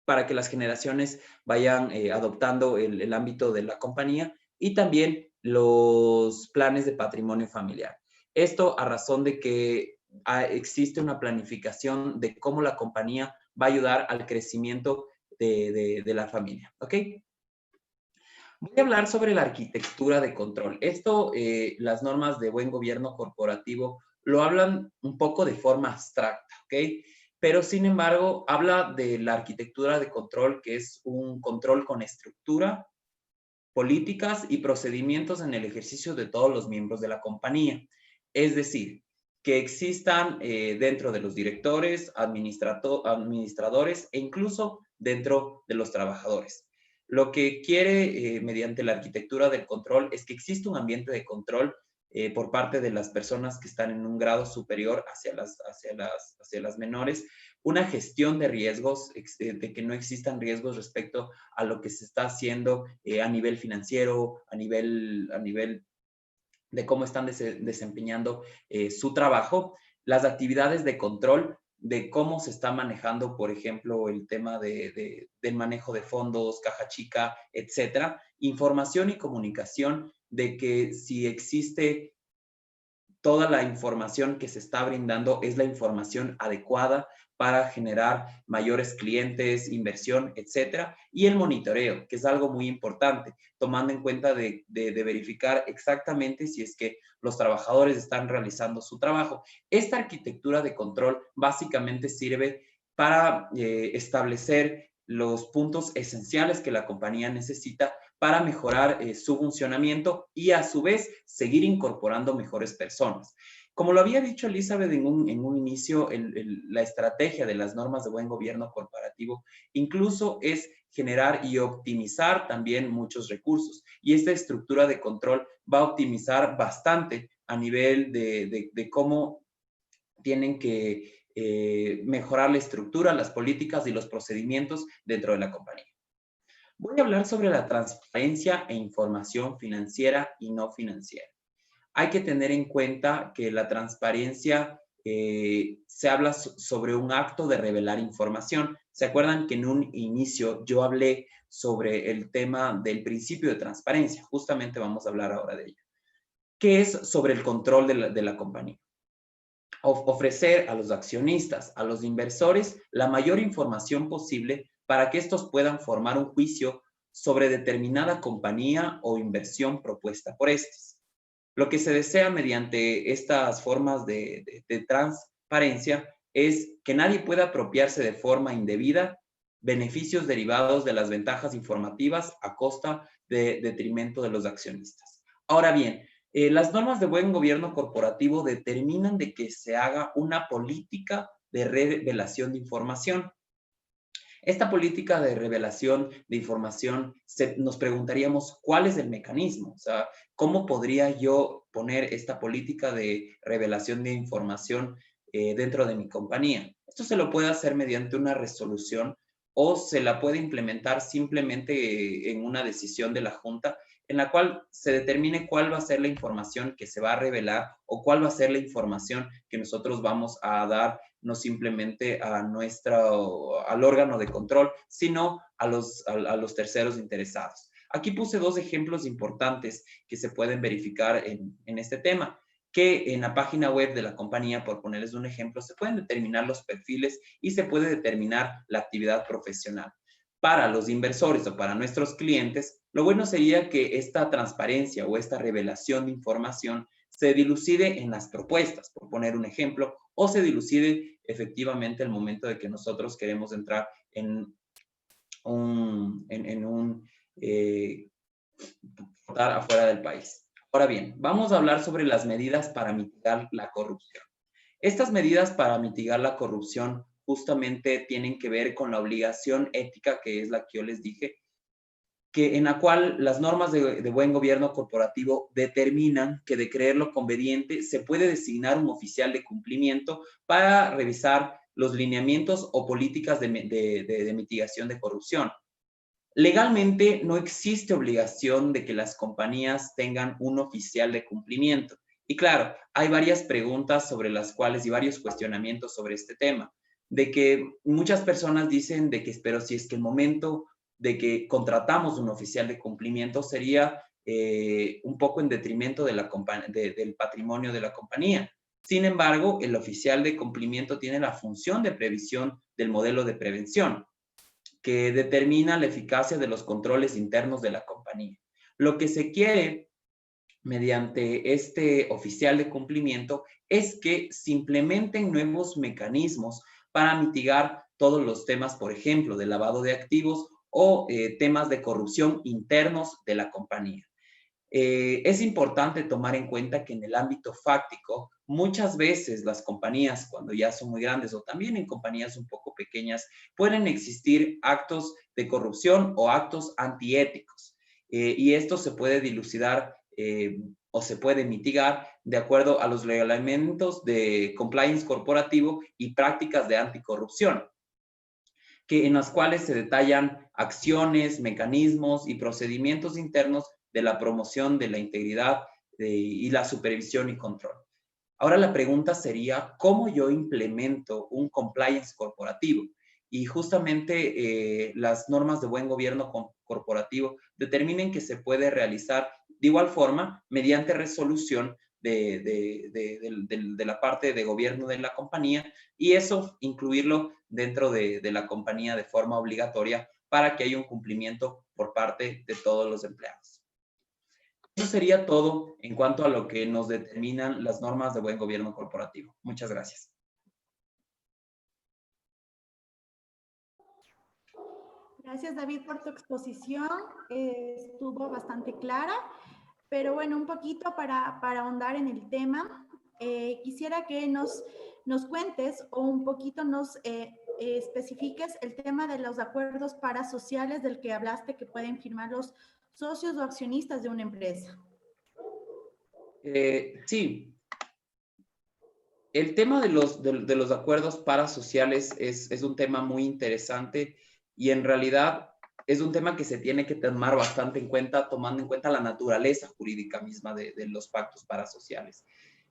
para que las generaciones vayan adoptando el ámbito de la compañía y también los planes de patrimonio familiar. Esto a razón de que existe una planificación de cómo la compañía va a ayudar al crecimiento de la familia, ¿ok? Voy a hablar sobre la arquitectura de control. Esto, las normas de buen gobierno corporativo lo hablan un poco de forma abstracta, ¿ok? Pero, sin embargo, habla de la arquitectura de control, que es un control con estructura, políticas y procedimientos en el ejercicio de todos los miembros de la compañía. Es decir, que existan dentro de los directores, administradores e incluso dentro de los trabajadores. Lo que quiere mediante la arquitectura del control es que exista un ambiente de control por parte de las personas que están en un grado superior hacia las menores, una gestión de riesgos, de que no existan riesgos respecto a lo que se está haciendo a nivel financiero, a nivel de cómo están desempeñando su trabajo, las actividades de control, de cómo se está manejando, por ejemplo, el tema del manejo de fondos, caja chica, etcétera. Información y comunicación de que si existe toda la información que se está brindando es la información adecuada para generar mayores clientes, inversión, etcétera. Y el monitoreo, que es algo muy importante, tomando en cuenta de verificar exactamente si es que los trabajadores están realizando su trabajo. Esta arquitectura de control básicamente sirve para establecer los puntos esenciales que la compañía necesita para mejorar su funcionamiento y a su vez seguir incorporando mejores personas. Como lo había dicho Elizabeth en un inicio, la estrategia de las normas de buen gobierno corporativo incluso es generar y optimizar también muchos recursos. Y esta estructura de control va a optimizar bastante a nivel de cómo tienen que mejorar la estructura, las políticas y los procedimientos dentro de la compañía. Voy a hablar sobre la transparencia e información financiera y no financiera. Hay que tener en cuenta que la transparencia se habla sobre un acto de revelar información. ¿Se acuerdan que en un inicio yo hablé sobre el tema del principio de transparencia? Justamente vamos a hablar ahora de ello. ¿Qué es sobre el control de la compañía? Ofrecer a los accionistas, a los inversores, la mayor información posible para que estos puedan formar un juicio sobre determinada compañía o inversión propuesta por estos. Lo que se desea mediante estas formas de transparencia es que nadie pueda apropiarse de forma indebida beneficios derivados de las ventajas informativas a costa de detrimento de los accionistas. Ahora bien, las normas de buen gobierno corporativo determinan de que se haga una política de revelación de información. Esta política de revelación de información, nos preguntaríamos cuál es el mecanismo, o sea, ¿cómo podría yo poner esta política de revelación de información dentro de mi compañía? Esto se lo puede hacer mediante una resolución o se la puede implementar simplemente en una decisión de la Junta en la cual se determine cuál va a ser la información que se va a revelar o cuál va a ser la información que nosotros vamos a dar no simplemente a al órgano de control, sino a los terceros interesados. Aquí puse dos ejemplos importantes que se pueden verificar en este tema, que en la página web de la compañía, por ponerles un ejemplo, se pueden determinar los perfiles y se puede determinar la actividad profesional. Para los inversores o para nuestros clientes, lo bueno sería que esta transparencia o esta revelación de información se dilucide en las propuestas, por poner un ejemplo, o se dilucide efectivamente el momento de que nosotros queremos entrar en votar afuera del país. Ahora bien, vamos a hablar sobre las medidas para mitigar la corrupción. Estas medidas para mitigar la corrupción justamente tienen que ver con la obligación ética, que es la que yo les dije, en la cual las normas de buen gobierno corporativo determinan que de creerlo conveniente se puede designar un oficial de cumplimiento para revisar los lineamientos o políticas de mitigación de corrupción. Legalmente no existe obligación de que las compañías tengan un oficial de cumplimiento. Y claro, hay varias preguntas sobre las cuales y varios cuestionamientos sobre este tema, de que muchas personas dicen de que, pero si es que el momento de que contratamos un oficial de cumplimiento sería un poco en detrimento de del patrimonio de la compañía. Sin embargo, el oficial de cumplimiento tiene la función de previsión del modelo de prevención, que determina la eficacia de los controles internos de la compañía. Lo que se quiere mediante este oficial de cumplimiento es que se implementen nuevos mecanismos para mitigar todos los temas, por ejemplo, de lavado de activos o temas de corrupción internos de la compañía. Es importante tomar en cuenta que en el ámbito fáctico, muchas veces las compañías, cuando ya son muy grandes o también en compañías un poco pequeñas, pueden existir actos de corrupción o actos antiéticos. Y esto se puede dilucidar o se puede mitigar de acuerdo a los reglamentos de compliance corporativo y prácticas de anticorrupción, en las cuales se detallan acciones, mecanismos y procedimientos internos de la promoción de la integridad y la supervisión y control. Ahora la pregunta sería, ¿cómo yo implemento un compliance corporativo? Y justamente las normas de buen gobierno corporativo determinen que se puede realizar de igual forma mediante resolución de la parte de gobierno de la compañía, y eso incluirlo dentro de la compañía de forma obligatoria para que haya un cumplimiento por parte de todos los empleados. Eso sería todo en cuanto a lo que nos determinan las normas de buen gobierno corporativo. Muchas gracias. Gracias, David, por tu exposición. Estuvo bastante clara, pero bueno, un poquito para ahondar en el tema, quisiera que nos cuentes o un poquito nos especifiques el tema de los acuerdos parasociales del que hablaste que pueden firmar los socios o accionistas de una empresa. Sí. El tema de los acuerdos parasociales es un tema muy interesante y en realidad es un tema que se tiene que tomar bastante en cuenta, tomando en cuenta la naturaleza jurídica misma de los pactos parasociales.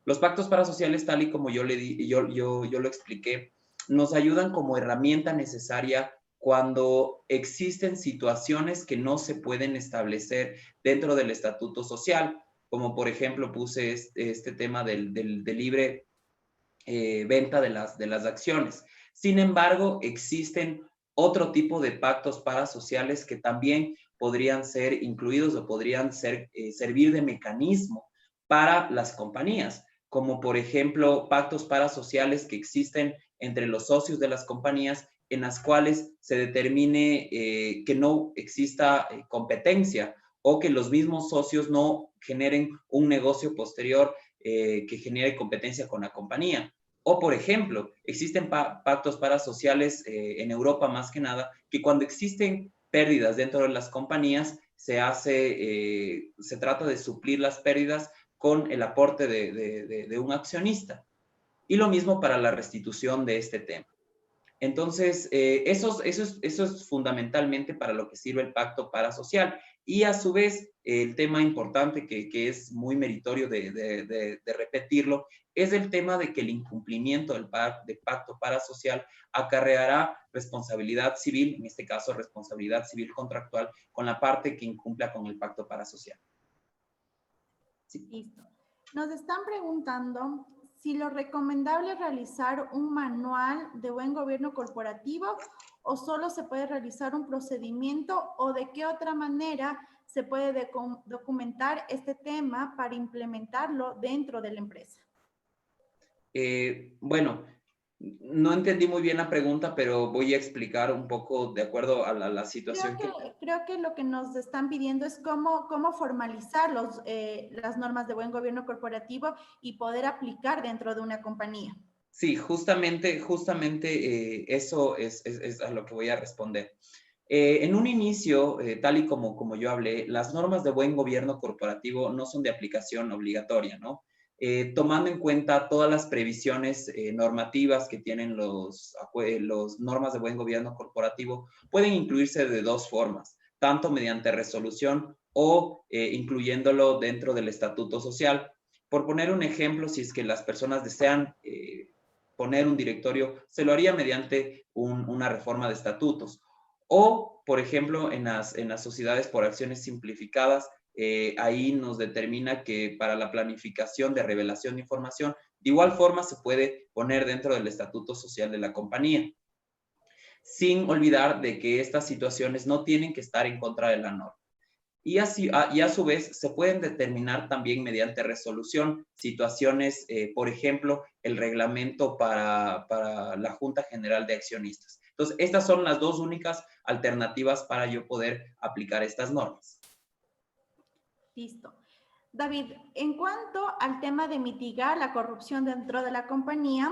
Los pactos parasociales, tal y como yo lo expliqué, nos ayudan como herramienta necesaria cuando existen situaciones que no se pueden establecer dentro del estatuto social, como por ejemplo puse este tema del libre venta de las acciones. Sin embargo, existen otro tipo de pactos parasociales que también podrían ser incluidos o podrían servir de mecanismo para las compañías, como por ejemplo pactos parasociales que existen entre los socios de las compañías en las cuales se determine que no exista competencia o que los mismos socios no generen un negocio posterior que genere competencia con la compañía. O, por ejemplo, existen pactos parasociales en Europa más que nada, que cuando existen pérdidas dentro de las compañías, se trata de suplir las pérdidas con el aporte de un accionista. Y lo mismo para la restitución de este tema. Entonces, eso es fundamentalmente para lo que sirve el pacto parasocial. Y a su vez, el tema importante que es muy meritorio de repetirlo, es el tema de que el incumplimiento del pacto parasocial acarreará responsabilidad civil, en este caso responsabilidad civil contractual, con la parte que incumpla con el pacto parasocial. Sí. Listo. Nos están preguntando si lo recomendable es realizar un manual de buen gobierno corporativo o solo se puede realizar un procedimiento o de qué otra manera se puede documentar este tema para implementarlo dentro de la empresa. Bueno, no entendí muy bien la pregunta, pero voy a explicar un poco de acuerdo a la situación. Creo que lo que nos están pidiendo es cómo formalizar las normas de buen gobierno corporativo y poder aplicar dentro de una compañía. Sí, justamente eso es a lo que voy a responder. En un inicio, tal y como yo hablé, las normas de buen gobierno corporativo no son de aplicación obligatoria, ¿no? Tomando en cuenta todas las previsiones normativas que tienen los normas de buen gobierno corporativo, pueden incluirse de dos formas, tanto mediante resolución o incluyéndolo dentro del estatuto social. Por poner un ejemplo, si es que las personas desean poner un directorio, se lo haría mediante una reforma de estatutos. O, por ejemplo, en las sociedades por acciones simplificadas, ahí nos determina que para la planificación de revelación de información, de igual forma se puede poner dentro del estatuto social de la compañía, sin olvidar de que estas situaciones no tienen que estar en contra de la norma. Y a su vez se pueden determinar también mediante resolución situaciones, por ejemplo, el reglamento para la Junta General de Accionistas. Entonces, estas son las dos únicas alternativas para yo poder aplicar estas normas. Listo. David, en cuanto al tema de mitigar la corrupción dentro de la compañía,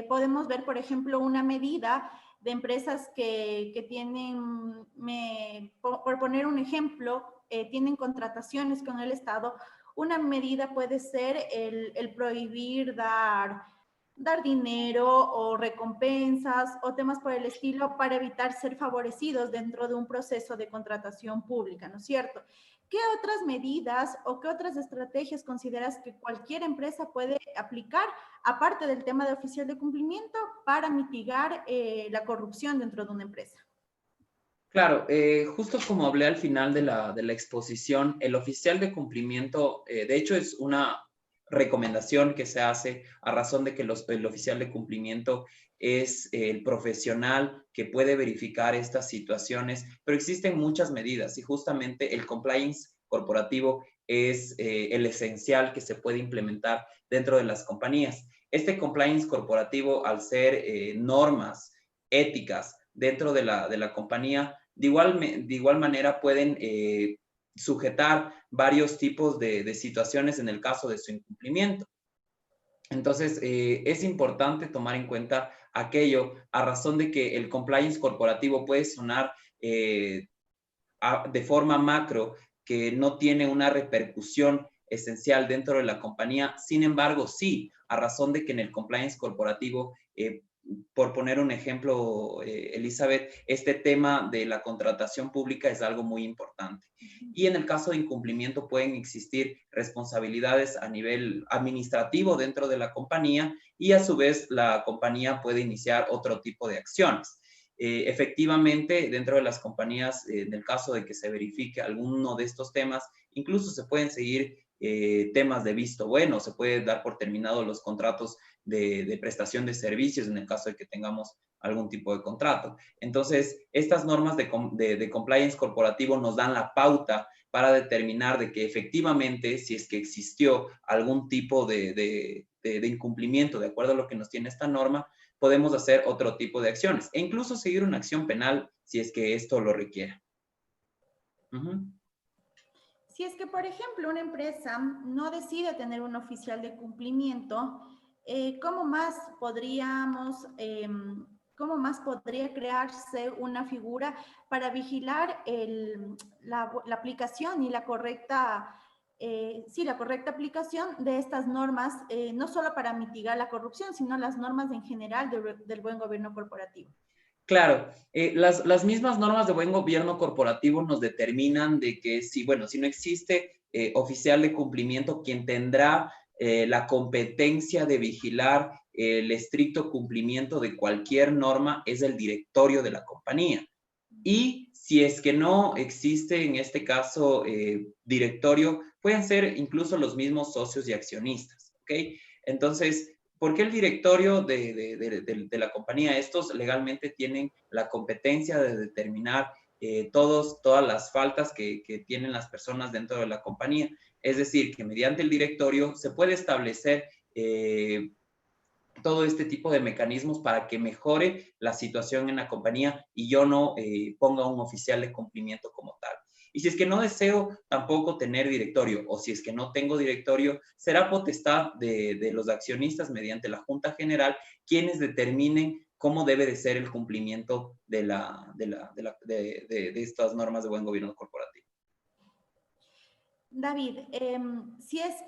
podemos ver, por ejemplo, una medida de empresas que tienen, por poner un ejemplo, tienen contrataciones con el Estado. Una medida puede ser el prohibir dar dinero o recompensas o temas por el estilo para evitar ser favorecidos dentro de un proceso de contratación pública, ¿no es cierto? ¿Qué otras medidas o qué otras estrategias consideras que cualquier empresa puede aplicar, aparte del tema de oficial de cumplimiento, para mitigar la corrupción dentro de una empresa? Claro, justo como hablé al final de la exposición, el oficial de cumplimiento, de hecho, es una recomendación que se hace a razón de que el oficial de cumplimiento es el profesional que puede verificar estas situaciones, pero existen muchas medidas y justamente el compliance corporativo es el esencial que se puede implementar dentro de las compañías. Este compliance corporativo, al ser normas éticas dentro de la compañía, de igual manera pueden sujetar varios tipos de situaciones en el caso de su incumplimiento. Entonces, es importante tomar en cuenta aquello a razón de que el compliance corporativo puede sonar de forma macro que no tiene una repercusión esencial dentro de la compañía. Sin embargo, sí, a razón de que en el compliance corporativo por poner un ejemplo, Elizabeth, este tema de la contratación pública es algo muy importante. Y en el caso de incumplimiento pueden existir responsabilidades a nivel administrativo dentro de la compañía y a su vez la compañía puede iniciar otro tipo de acciones. Efectivamente, dentro de las compañías, en el caso de que se verifique alguno de estos temas, incluso se pueden seguir temas de visto bueno, se puede dar por terminados los contratos de prestación de servicios en el caso de que tengamos algún tipo de contrato. Entonces, estas normas de compliance corporativo nos dan la pauta para determinar de que efectivamente, si es que existió algún tipo de incumplimiento de acuerdo a lo que nos tiene esta norma, podemos hacer otro tipo de acciones e incluso seguir una acción penal si es que esto lo requiere. Si es que, por ejemplo, una empresa no decide tener un oficial de cumplimiento, ¿cómo más podría crearse una figura para vigilar la aplicación y la correcta aplicación de estas normas, no solo para mitigar la corrupción, sino las normas en general del buen gobierno corporativo? Claro, las mismas normas de buen gobierno corporativo nos determinan de que si no existe oficial de cumplimiento, quien tendrá la competencia de vigilar el estricto cumplimiento de cualquier norma es el directorio de la compañía. Y si es que no existe en este caso directorio, pueden ser incluso los mismos socios y accionistas, ¿ok? Entonces, ¿por qué el directorio de la compañía? Estos legalmente tienen la competencia de determinar todas las faltas que tienen las personas dentro de la compañía. Es decir, que mediante el directorio se puede establecer todo este tipo de mecanismos para que mejore la situación en la compañía y yo no ponga un oficial de cumplimiento como tal. Y si es que no deseo tampoco tener directorio o si es que no tengo directorio, será potestad de los accionistas mediante la Junta General quienes determinen cómo debe de ser el cumplimiento de estas normas de buen gobierno corporativo. David, si es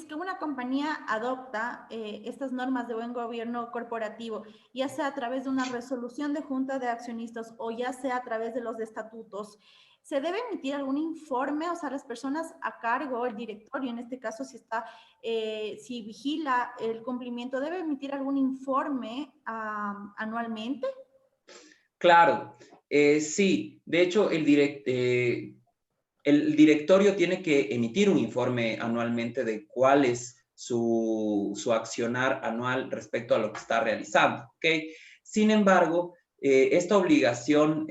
que una compañía adopta estas normas de buen gobierno corporativo, ya sea a través de una resolución de junta de accionistas o ya sea a través de los estatutos, ¿se debe emitir algún informe? O sea, las personas a cargo, el directorio, en este caso, si vigila el cumplimiento, ¿debe emitir algún informe anualmente? Claro, sí. De hecho, el directorio tiene que emitir un informe anualmente de cuál es su accionar anual respecto a lo que está realizando, ¿ok? Sin embargo, esta obligación,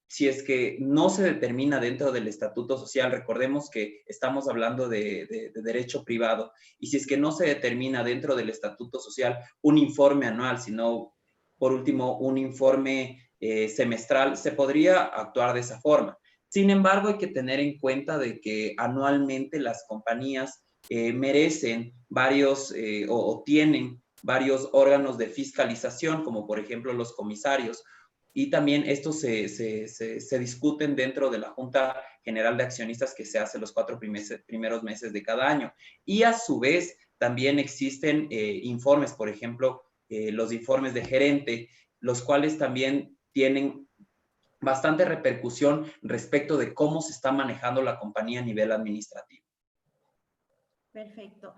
si es que no se determina dentro del estatuto social, recordemos que estamos hablando de derecho privado, y si es que no se determina dentro del estatuto social un informe anual, sino, por último, un informe semestral, se podría actuar de esa forma. Sin embargo, hay que tener en cuenta de que anualmente las compañías merecen varios o tienen varios órganos de fiscalización, como por ejemplo los comisarios, y también estos se discuten dentro de la Junta General de Accionistas que se hace los 4 primeros meses de cada año. Y a su vez también existen informes, por ejemplo, los informes de gerente, los cuales también tienen bastante repercusión respecto de cómo se está manejando la compañía a nivel administrativo. Perfecto.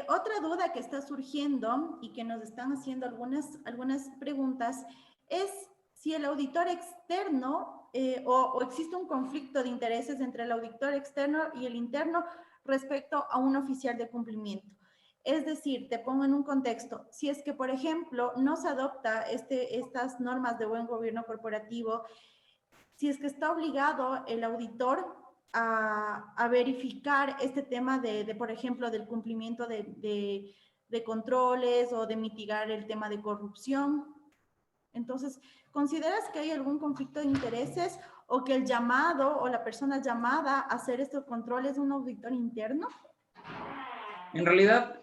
Otra duda que está surgiendo y que nos están haciendo algunas preguntas es si el auditor externo o existe un conflicto de intereses entre el auditor externo y el interno respecto a un oficial de cumplimiento. Es decir, te pongo en un contexto, si es que, por ejemplo, no se adopta estas normas de buen gobierno corporativo, si es que está obligado el auditor a verificar este tema por ejemplo, del cumplimiento de controles o de mitigar el tema de corrupción. Entonces, ¿consideras que hay algún conflicto de intereses o que el llamado o la persona llamada a hacer estos controles es un auditor interno? En realidad,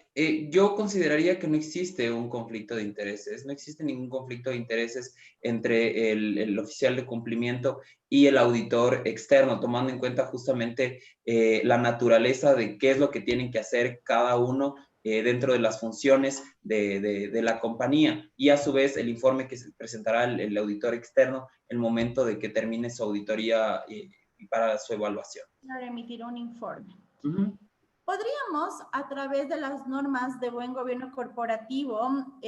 yo consideraría que no existe un conflicto de intereses, no existe ningún conflicto de intereses entre el oficial de cumplimiento y el auditor externo, tomando en cuenta justamente la naturaleza de qué es lo que tienen que hacer cada uno dentro de las funciones de la compañía, y a su vez el informe que se presentará el auditor externo en el momento de que termine su auditoría y para su evaluación. Para emitir un informe. Uh-huh. ¿Podríamos, a través de las normas de buen gobierno corporativo,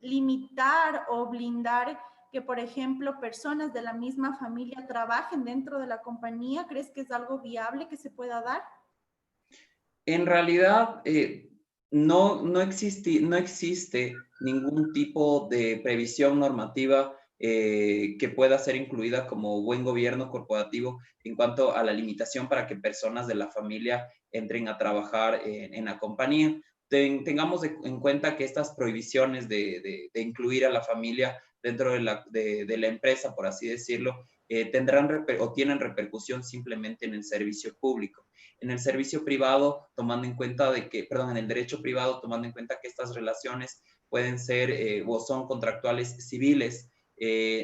limitar o blindar que, por ejemplo, personas de la misma familia trabajen dentro de la compañía? ¿Crees que es algo viable que se pueda dar? En realidad, no existe ningún tipo de previsión normativa que pueda ser incluida como buen gobierno corporativo en cuanto a la limitación para que personas de la familia entren a trabajar en la compañía. Tengamos en cuenta que estas prohibiciones de incluir a la familia dentro de la empresa, por así decirlo, tendrán o tienen repercusión simplemente en el servicio público. En el servicio privado, tomando en cuenta en el derecho privado, tomando en cuenta que estas relaciones pueden ser o son contractuales civiles,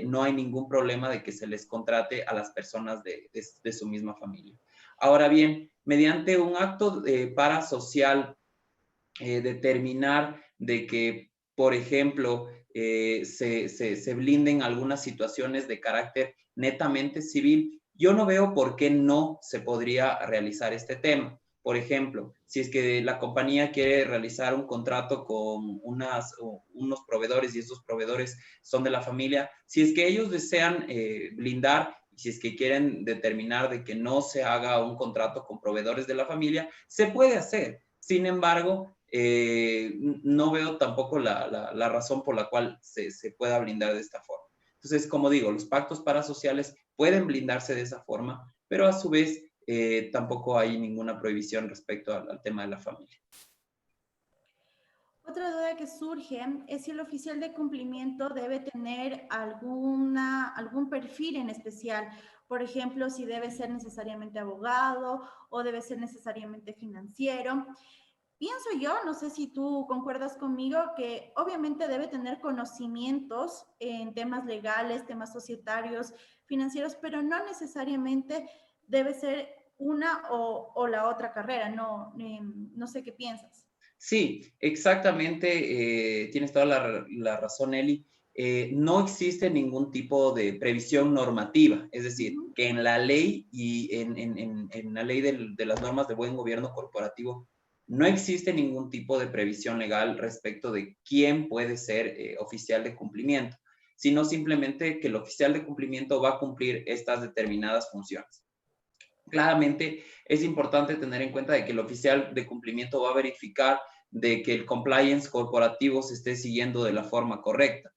no hay ningún problema de que se les contrate a las personas de su misma familia. Ahora bien, mediante un acto parasocial, determinar de que, por ejemplo, se blinden algunas situaciones de carácter netamente civil, yo no veo por qué no se podría realizar este tema. Por ejemplo, si es que la compañía quiere realizar un contrato con unos proveedores y estos proveedores son de la familia, si es que ellos desean blindar, si es que quieren determinar de que no se haga un contrato con proveedores de la familia, se puede hacer. Sin embargo, no veo tampoco la razón por la cual se pueda blindar de esta forma. Entonces, como digo, los pactos parasociales pueden blindarse de esa forma, pero a su vez tampoco hay ninguna prohibición respecto al tema de la familia. Otra duda que surge es si el oficial de cumplimiento debe tener algún perfil en especial. Por ejemplo, si debe ser necesariamente abogado o debe ser necesariamente financiero. Pienso yo, no sé si tú concuerdas conmigo, que obviamente debe tener conocimientos en temas legales, temas societarios, financieros, pero no necesariamente debe ser una o la otra carrera. No sé qué piensas. Sí, exactamente, tienes toda la razón, Eli. No existe ningún tipo de previsión normativa, es decir, que en la ley y en la ley de las normas de buen gobierno corporativo no existe ningún tipo de previsión legal respecto de quién puede ser oficial de cumplimiento, sino simplemente que el oficial de cumplimiento va a cumplir estas determinadas funciones. Claramente es importante tener en cuenta de que el oficial de cumplimiento va a verificar de que el compliance corporativo se esté siguiendo de la forma correcta.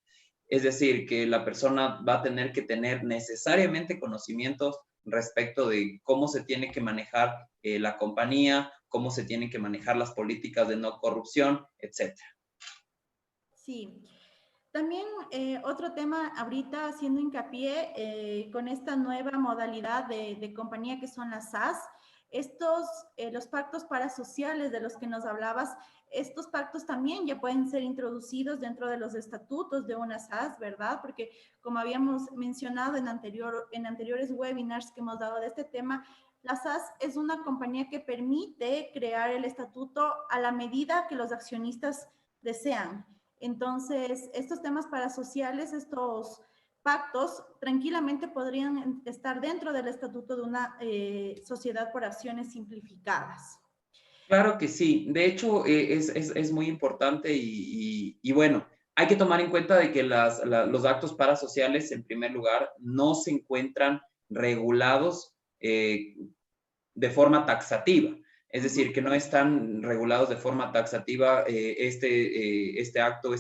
Es decir, que la persona va a tener que tener necesariamente conocimientos respecto de cómo se tiene que manejar la compañía, cómo se tienen que manejar las políticas de no corrupción, etc. Sí. También otro tema ahorita haciendo hincapié con esta nueva modalidad de compañía que son las SAS, los pactos parasociales de los que nos hablabas, estos pactos también ya pueden ser introducidos dentro de los estatutos de una SAS, ¿verdad? Porque como habíamos mencionado en anteriores webinars que hemos dado de este tema, la SAS es una compañía que permite crear el estatuto a la medida que los accionistas desean. Entonces, estos temas parasociales, estos pactos, tranquilamente podrían estar dentro del estatuto de una sociedad por acciones simplificadas. Claro que sí. De hecho, es muy importante y bueno, hay que tomar en cuenta de que los actos parasociales, en primer lugar, no se encuentran regulados de forma taxativa. Es decir, que no están regulados de forma taxativa este acto,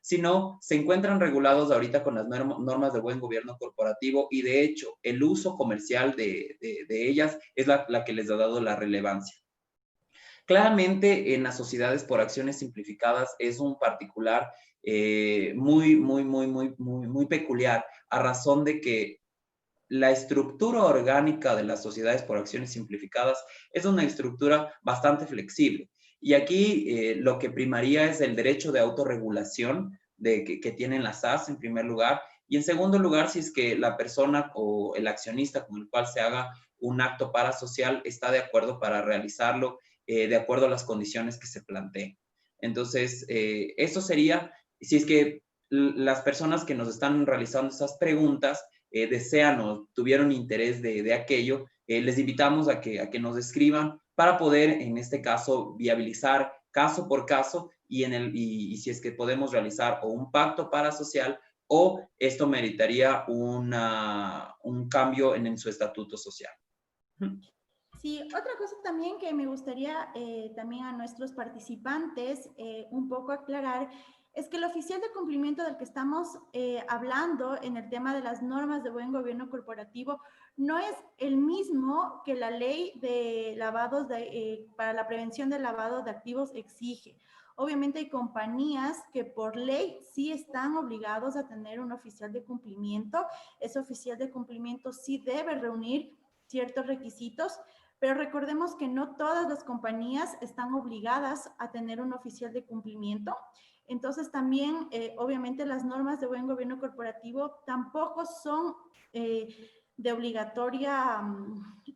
sino se encuentran regulados ahorita con las normas de buen gobierno corporativo y de hecho el uso comercial de ellas es la que les ha dado la relevancia. Claramente en las sociedades por acciones simplificadas es un particular muy peculiar a razón de que la estructura orgánica de las sociedades por acciones simplificadas es una estructura bastante flexible. Y aquí lo que primaría es el derecho de autorregulación que tienen las SAS en primer lugar. Y en segundo lugar, si es que la persona o el accionista con el cual se haga un acto parasocial está de acuerdo para realizarlo de acuerdo a las condiciones que se planteen. Entonces, eso sería, si es que las personas que nos están realizando esas preguntas desean o tuvieron interés de aquello, les invitamos a que nos escriban para poder, en este caso, viabilizar caso por caso y si es que podemos realizar o un pacto parasocial o esto meritaría un cambio en su estatuto social. Sí, otra cosa también que me gustaría también a nuestros participantes un poco aclarar es que el oficial de cumplimiento del que estamos hablando en el tema de las normas de buen gobierno corporativo no es el mismo que la ley de lavados para la prevención del lavado de activos exige. Obviamente hay compañías que por ley sí están obligados a tener un oficial de cumplimiento. Ese oficial de cumplimiento sí debe reunir ciertos requisitos, pero recordemos que no todas las compañías están obligadas a tener un oficial de cumplimiento. Entonces también, obviamente, las normas de buen gobierno corporativo tampoco son de obligatoria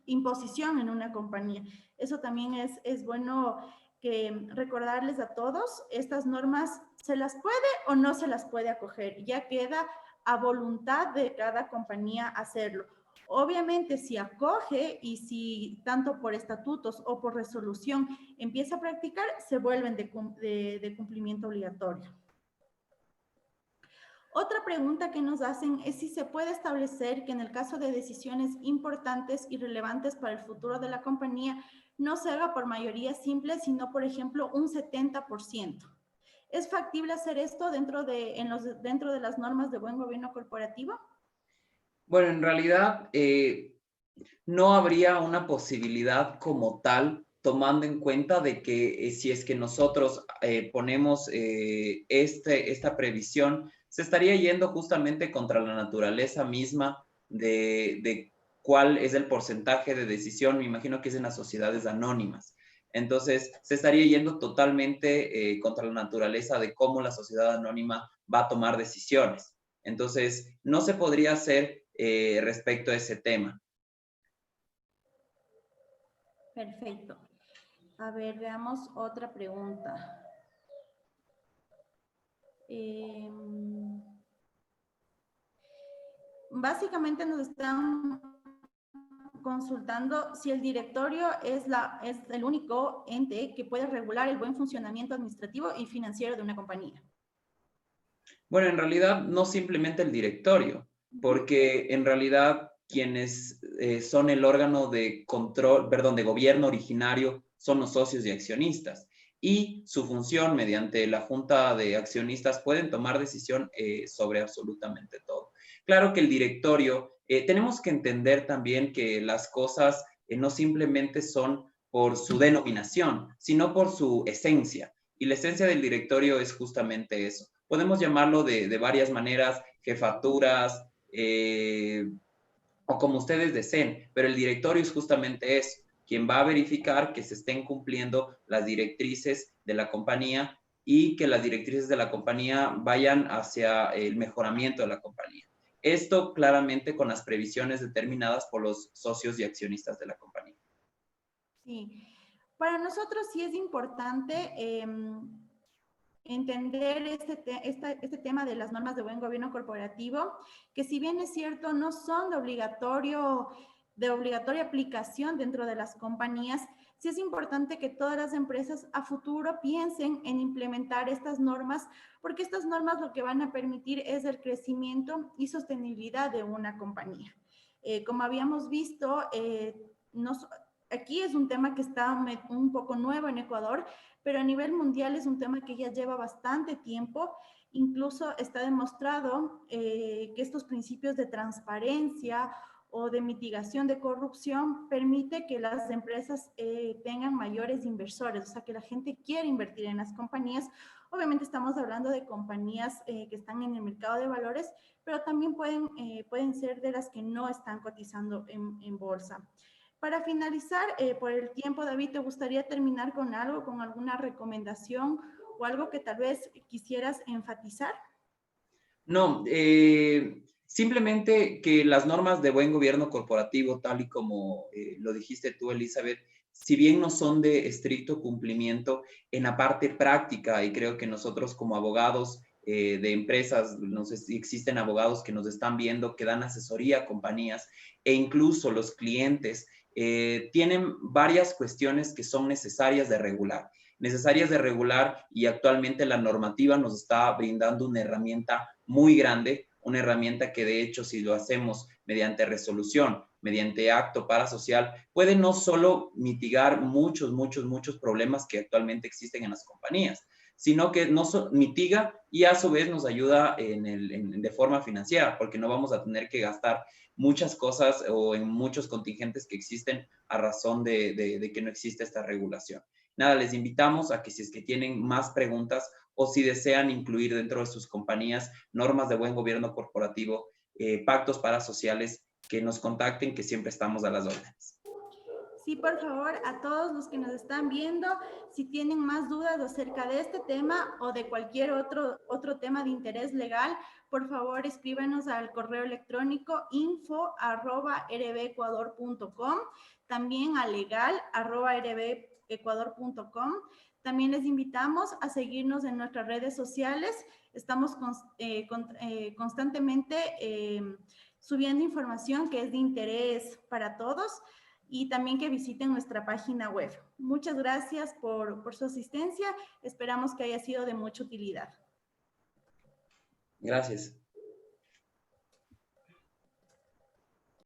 imposición en una compañía. Eso también es bueno que recordarles a todos, estas normas se las puede o no se las puede acoger, ya queda a voluntad de cada compañía hacerlo. Obviamente, si acoge y si tanto por estatutos o por resolución empieza a practicar, se vuelven de cumplimiento obligatorio. Otra pregunta que nos hacen es si se puede establecer que en el caso de decisiones importantes y relevantes para el futuro de la compañía no se haga por mayoría simple, sino, por ejemplo, un 70%. ¿Es factible hacer esto dentro de las normas de buen gobierno corporativo? Bueno, en realidad no habría una posibilidad como tal, tomando en cuenta de que si es que nosotros ponemos esta previsión, se estaría yendo justamente contra la naturaleza misma de cuál es el porcentaje de decisión. Me imagino que es en las sociedades anónimas. Entonces, se estaría yendo totalmente contra la naturaleza de cómo la sociedad anónima va a tomar decisiones. Entonces, no se podría hacer respecto a ese tema. Perfecto. A ver, veamos otra pregunta. Básicamente nos están consultando si el directorio es el único ente que puede regular el buen funcionamiento administrativo y financiero de una compañía. Bueno, en realidad no simplemente el directorio, porque en realidad quienes son el órgano de control, perdón, de gobierno originario son los socios y accionistas. Y su función mediante la junta de accionistas pueden tomar decisión sobre absolutamente todo. Claro que el directorio, tenemos que entender también que las cosas no simplemente son por su denominación, sino por su esencia. Y la esencia del directorio es justamente eso. Podemos llamarlo de varias maneras, jefaturas, o como ustedes deseen, pero el directorio es justamente eso, quien va a verificar que se estén cumpliendo las directrices de la compañía y que las directrices de la compañía vayan hacia el mejoramiento de la compañía. Esto claramente con las previsiones determinadas por los socios y accionistas de la compañía. Sí, para nosotros sí es importante entender este tema de las normas de buen gobierno corporativo, que si bien es cierto, no son de obligatoria aplicación dentro de las compañías, sí es importante que todas las empresas a futuro piensen en implementar estas normas, porque estas normas lo que van a permitir es el crecimiento y sostenibilidad de una compañía. Como habíamos visto, aquí es un tema que está un poco nuevo en Ecuador, pero a nivel mundial es un tema que ya lleva bastante tiempo. Incluso está demostrado que estos principios de transparencia o de mitigación de corrupción permite que las empresas tengan mayores inversores, o sea, que la gente quiere invertir en las compañías. Obviamente estamos hablando de compañías que están en el mercado de valores, pero también pueden ser de las que no están cotizando en bolsa. Para finalizar, por el tiempo, David, ¿te gustaría terminar con algo, con alguna recomendación o algo que tal vez quisieras enfatizar? No, simplemente que las normas de buen gobierno corporativo, tal y como lo dijiste tú, Elizabeth, si bien no son de estricto cumplimiento, en la parte práctica, y creo que nosotros como abogados de empresas, no sé si existen abogados que nos están viendo, que dan asesoría a compañías, e incluso los clientes, tienen varias cuestiones que son necesarias de regular. Y actualmente la normativa nos está brindando una herramienta muy grande, una herramienta que de hecho si lo hacemos mediante resolución, mediante acto parasocial, puede no solo mitigar muchos problemas que actualmente existen en las compañías, sino que mitiga y a su vez nos ayuda de forma financiera, porque no vamos a tener que gastar muchas cosas o en muchos contingentes que existen a razón de que no existe esta regulación. Nada, les invitamos a que si es que tienen más preguntas o si desean incluir dentro de sus compañías normas de buen gobierno corporativo, pactos parasociales, que nos contacten, que siempre estamos a las órdenes. Sí, por favor, a todos los que nos están viendo, si tienen más dudas acerca de este tema o de cualquier otro tema de interés legal, por favor escríbanos al correo electrónico info@rbecuador.com, también a legal@rbecuador.com. También les invitamos a seguirnos en nuestras redes sociales. Estamos constantemente subiendo información que es de interés para todos, y también que visiten nuestra página web. Muchas gracias por su asistencia. Esperamos que haya sido de mucha utilidad. Gracias.